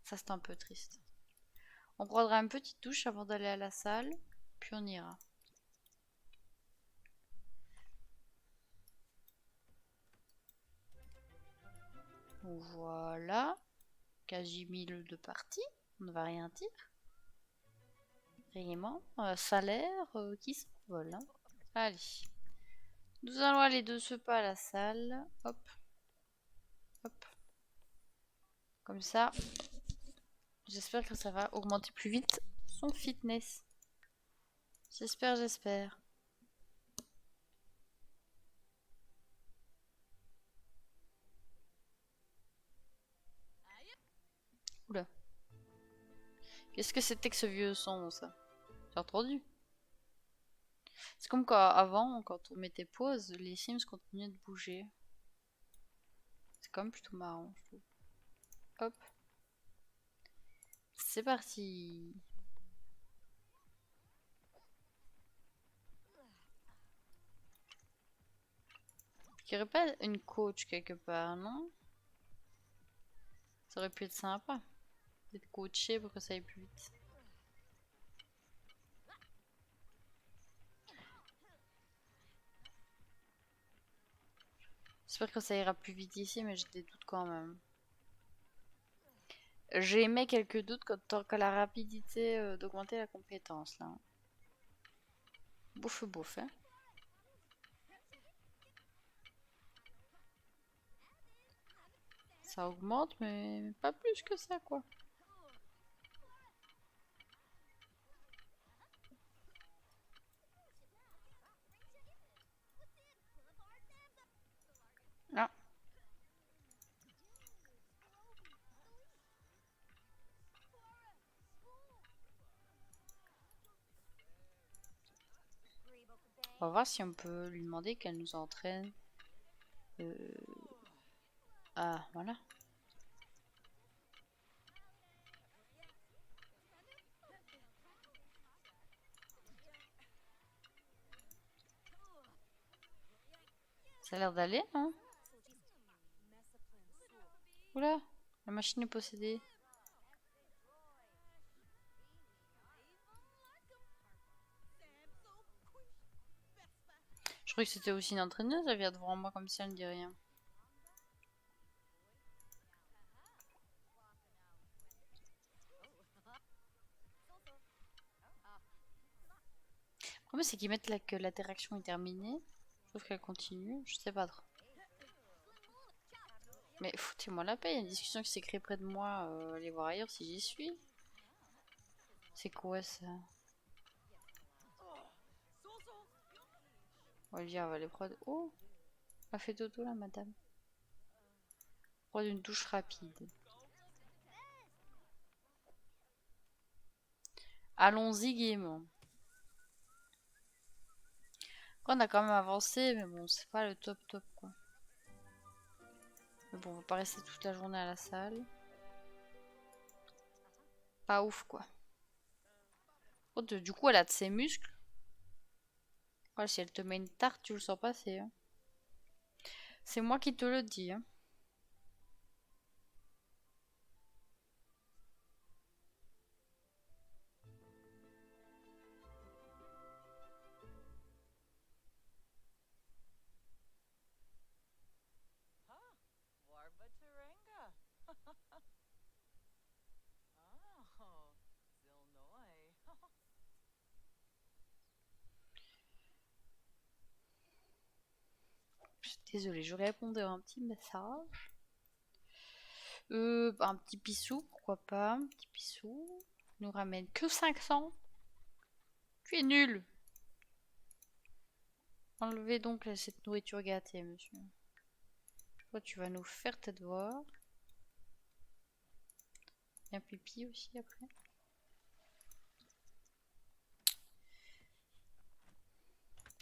Ça c'est un peu triste. On prendra une petite douche avant d'aller à la salle. Puis on ira. Voilà. Quasi 1000 de partie. On ne va rien dire. Vraiment. Salaire qui s'envole. Hein. Allez. Nous allons aller de ce pas à la salle. Hop. Hop. Comme ça. J'espère que ça va augmenter plus vite son fitness. J'espère, j'espère. Oula. Qu'est-ce que c'était que ce vieux son, ça? J'ai entendu. C'est comme quand avant, quand on mettait pause, les Sims continuaient de bouger. C'est quand même plutôt marrant, je trouve. Hop. C'est parti. Il n'y aurait pas une coach quelque part, non? Ça aurait pu être sympa. D'être coaché pour que ça aille plus vite. J'espère que ça ira plus vite ici, mais j'ai des doutes quand même. J'ai émis quelques doutes quant à la rapidité d'augmenter la compétence, là. Bouffe, bouffe, hein. Ça augmente, mais pas plus que ça, quoi. Ah. On va voir si on peut lui demander qu'elle nous entraîne. Ah, voilà. Ça a l'air d'aller, hein? Oula, la machine est possédée. Je croyais que c'était aussi une entraîneuse, elle vient devant moi comme si elle ne dit rien. Le problème c'est qu'ils mettent là que l'interaction est terminée. Sauf qu'elle continue, je sais pas trop. Mais foutez-moi la paix, il y a une discussion qui s'est créée près de moi. Allez voir ailleurs si j'y suis. C'est quoi ça? Olivia va aller prendre. Oh! Elle a fait dodo là, madame. Prendre une douche rapide. Allons-y gaiement. On a quand même avancé, mais bon, c'est pas le top top quoi. Mais bon, on va pas rester toute la journée à la salle. Pas ouf quoi. Oh, du coup, elle a de ses muscles. Ouais, si elle te met une tarte, tu le sens passer. Hein. C'est moi qui te le dis. Hein. Désolée, je répondais à un petit message. Un petit pissou, pourquoi pas. Un petit pissou. Il nous ramène que 500. Tu es nul. Enlevez donc cette nourriture gâtée, monsieur. Toi, tu vas nous faire tes devoirs. Bien pipi aussi après.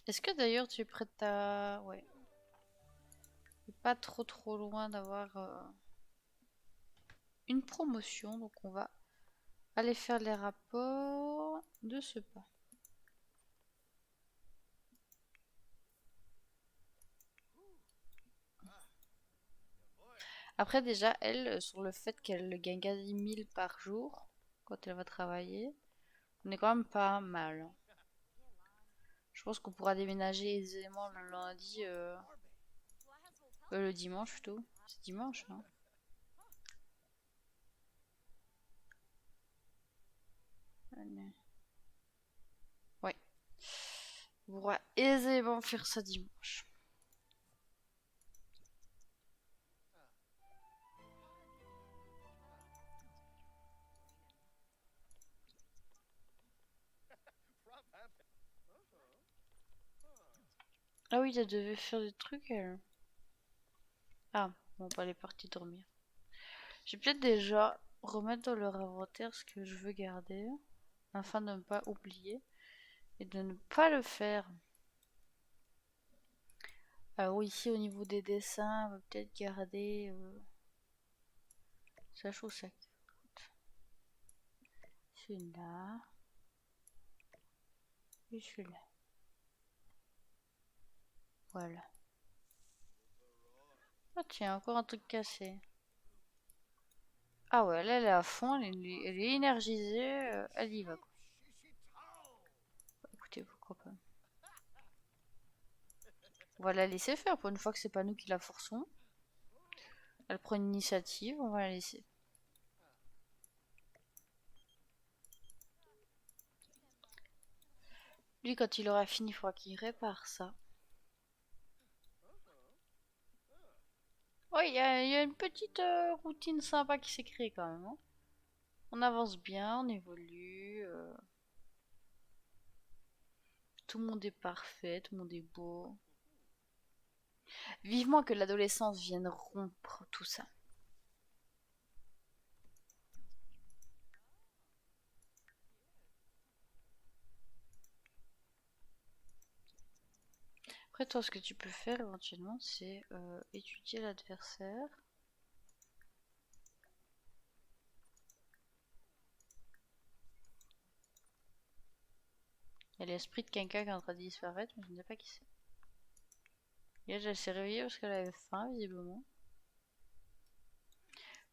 Est-ce que d'ailleurs tu es prête à... Ouais. Pas trop loin d'avoir une promotion. Donc on va aller faire les rapports de ce pas. Après déjà, elle, sur le fait qu'elle gagne quasi 1000 par jour quand elle va travailler, on est quand même pas mal. Je pense qu'on pourra déménager aisément le lundi, le dimanche plutôt. C'est dimanche, hein. Ouais. On pourra aisément faire ça dimanche. Ah oui, elle devait faire des trucs, elle. Ah, bon, bah, elle est partie dormir. Je vais peut-être déjà remettre dans leur inventaire ce que je veux garder, afin de ne pas oublier et de ne pas le faire. Alors ici, au niveau des dessins, on va peut-être garder... ça, je trouve ça cute. Celui-là. Et celui-là. Voilà. Ah tiens, encore un truc cassé. Ah ouais, là, elle est à fond, elle est énergisée, elle y va, quoi. Bah, écoutez, pourquoi pas. On va la laisser faire, pour une fois que c'est pas nous qui la forçons. Elle prend une initiative, on va la laisser. Lui, quand il aura fini, il faudra qu'il répare ça. Oui, il y a une petite routine sympa qui s'est créée quand même, hein. On avance bien, on évolue. Tout le monde est parfait, tout le monde est beau. Vivement que l'adolescence vienne rompre tout ça. Après, toi, ce que tu peux faire éventuellement, c'est étudier l'adversaire. Il y a l'esprit de quelqu'un qui est en train de disparaître, mais je ne sais pas qui c'est. Et elle s'est réveillée parce qu'elle avait faim, visiblement.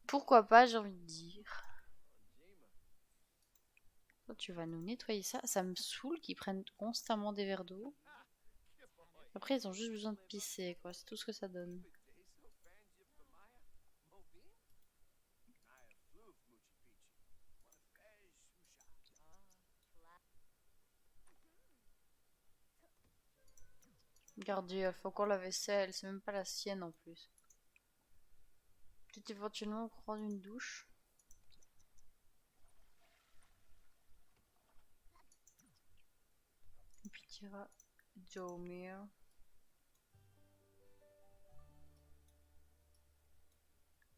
Pourquoi pas, j'ai envie de dire. Toi, tu vas nous nettoyer ça. Ça me saoule qu'ils prennent constamment des verres d'eau. Après, ils ont juste besoin de pisser, quoi. C'est tout ce que ça donne. Regardez, elle fait encore la vaisselle. C'est même pas la sienne en plus. Peut-être éventuellement prendre une douche. Et puis tu iras dormir.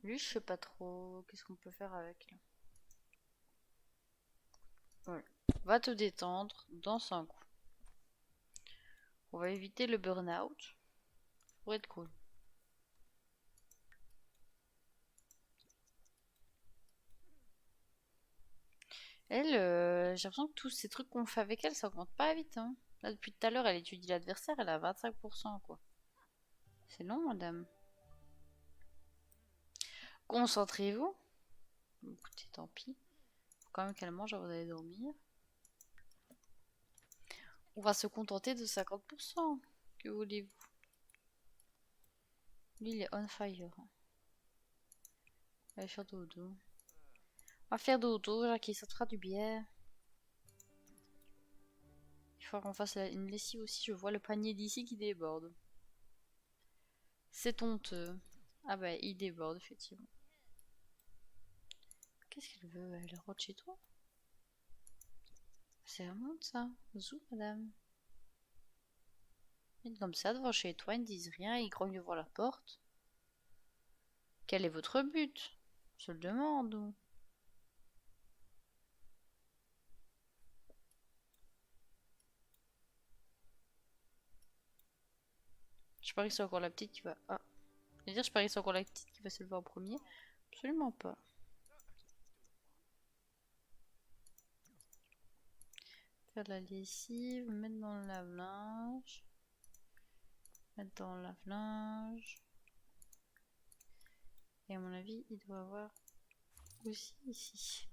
Lui, je sais pas trop qu'est-ce qu'on peut faire avec là. Voilà. Va te détendre, danse un coup. On va éviter le burn-out. Pour être cool. Elle, j'ai l'impression que tous ces trucs qu'on fait avec elle, ça augmente pas vite, hein. Là, depuis tout à l'heure, elle étudie l'adversaire, elle a 25%, quoi. C'est long, madame. Concentrez-vous. Écoutez, tant pis. Faut quand même qu'elle mange avant d'aller dormir. On va se contenter de 50%. Que voulez-vous? Lui, il est on fire. On va faire dodo. On va faire dodo, Jackie, ça te fera du bien. Il faut qu'on fasse une lessive aussi. Je vois le panier d'ici qui déborde. C'est honteux. Ah bah, il déborde, effectivement. Qu'est-ce qu'elle veut? Elle rentre chez toi? C'est vraiment ça. Zou, madame. Ils viennent comme ça devant chez toi, ils ne disent rien, ils grognent devant la porte. Quel est votre but? Je le demande. Je parie que c'est encore la petite qui va... Ah. Je veux dire, je parie que c'est encore la petite qui va se lever en premier. Absolument pas. Faire de la lessive, mettre dans le lave-linge. Mettre dans le lave-linge. Et à mon avis, il doit avoir aussi ici.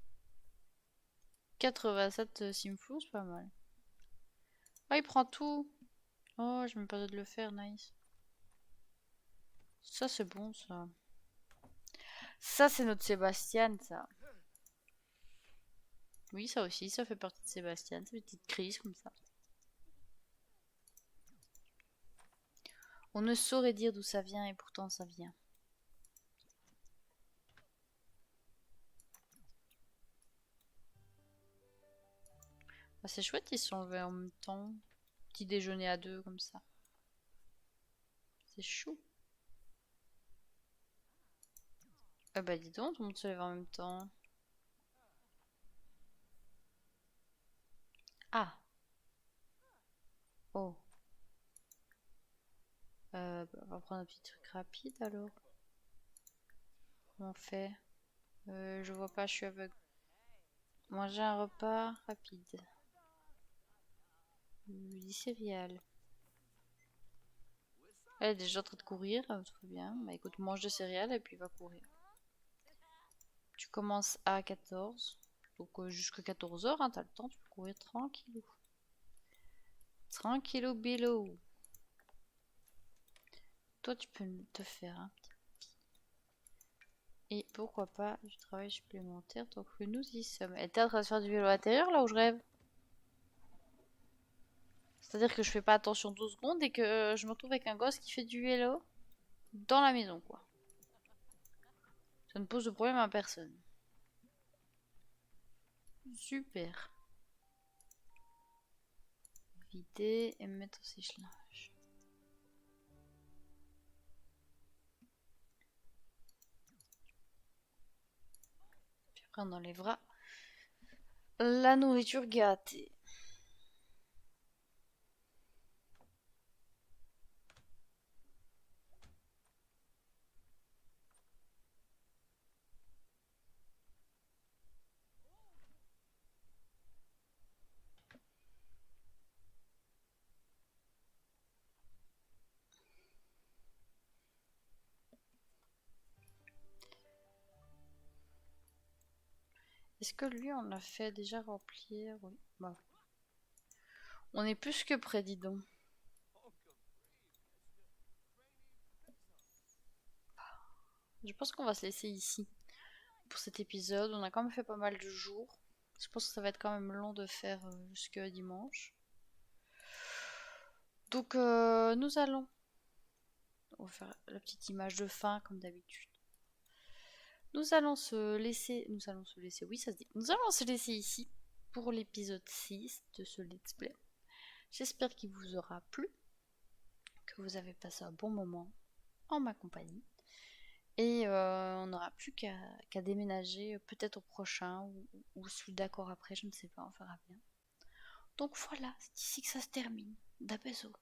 87 simflou, c'est pas mal. Ah, il prend tout. Oh, je me pas de le faire, nice. Ça, c'est bon, ça. Ça, c'est notre Sébastien, ça. Oui, ça aussi, ça fait partie de Sébastien. C'est une petite crise comme ça. On ne saurait dire d'où ça vient et pourtant ça vient. Ah, c'est chouette, ils se sont levés en même temps. Petit déjeuner à deux comme ça. C'est chou. Ah bah dis donc, tout le monde se lève en même temps. Ah. Oh. Bah, on va prendre un petit truc rapide alors. Comment on fait? Je vois pas, je suis aveugle. Manger un repas rapide. Du céréales. Elle est déjà en train de courir, très bien. Bah écoute, mange des céréales et puis va courir. Tu commences à 14. Donc jusqu'à 14h, hein, t'as le temps, tu peux courir tranquillou. Tranquillou bilou. Toi, tu peux te faire un petit. Et pourquoi pas du travail supplémentaire tant que nous y sommes. Elle était en train de faire du vélo intérieur là où je rêve. C'est-à-dire que je fais pas attention 12 secondes et que je me retrouve avec un gosse qui fait du vélo dans la maison, quoi. Ça ne pose de problème à personne. Super. Vider et mettre au sèche-linge. Puis après on enlèvera la nourriture gâtée. Est-ce que lui on a fait déjà remplir? Oui. Bah. On est plus que près, dis donc. Je pense qu'on va se laisser ici pour cet épisode. On a quand même fait pas mal de jours. Je pense que ça va être quand même long de faire jusque dimanche. Donc nous allons... On va faire la petite image de fin comme d'habitude. Nous allons se laisser... Oui, ça se dit. Nous allons se laisser ici pour l'épisode 6 de ce let's play. J'espère qu'il vous aura plu. Que vous avez passé un bon moment en ma compagnie. Et on n'aura plus qu'à déménager peut-être au prochain ou celui d'accord après, je ne sais pas, on verra bien. Donc voilà, c'est ici que ça se termine. D'apaiso.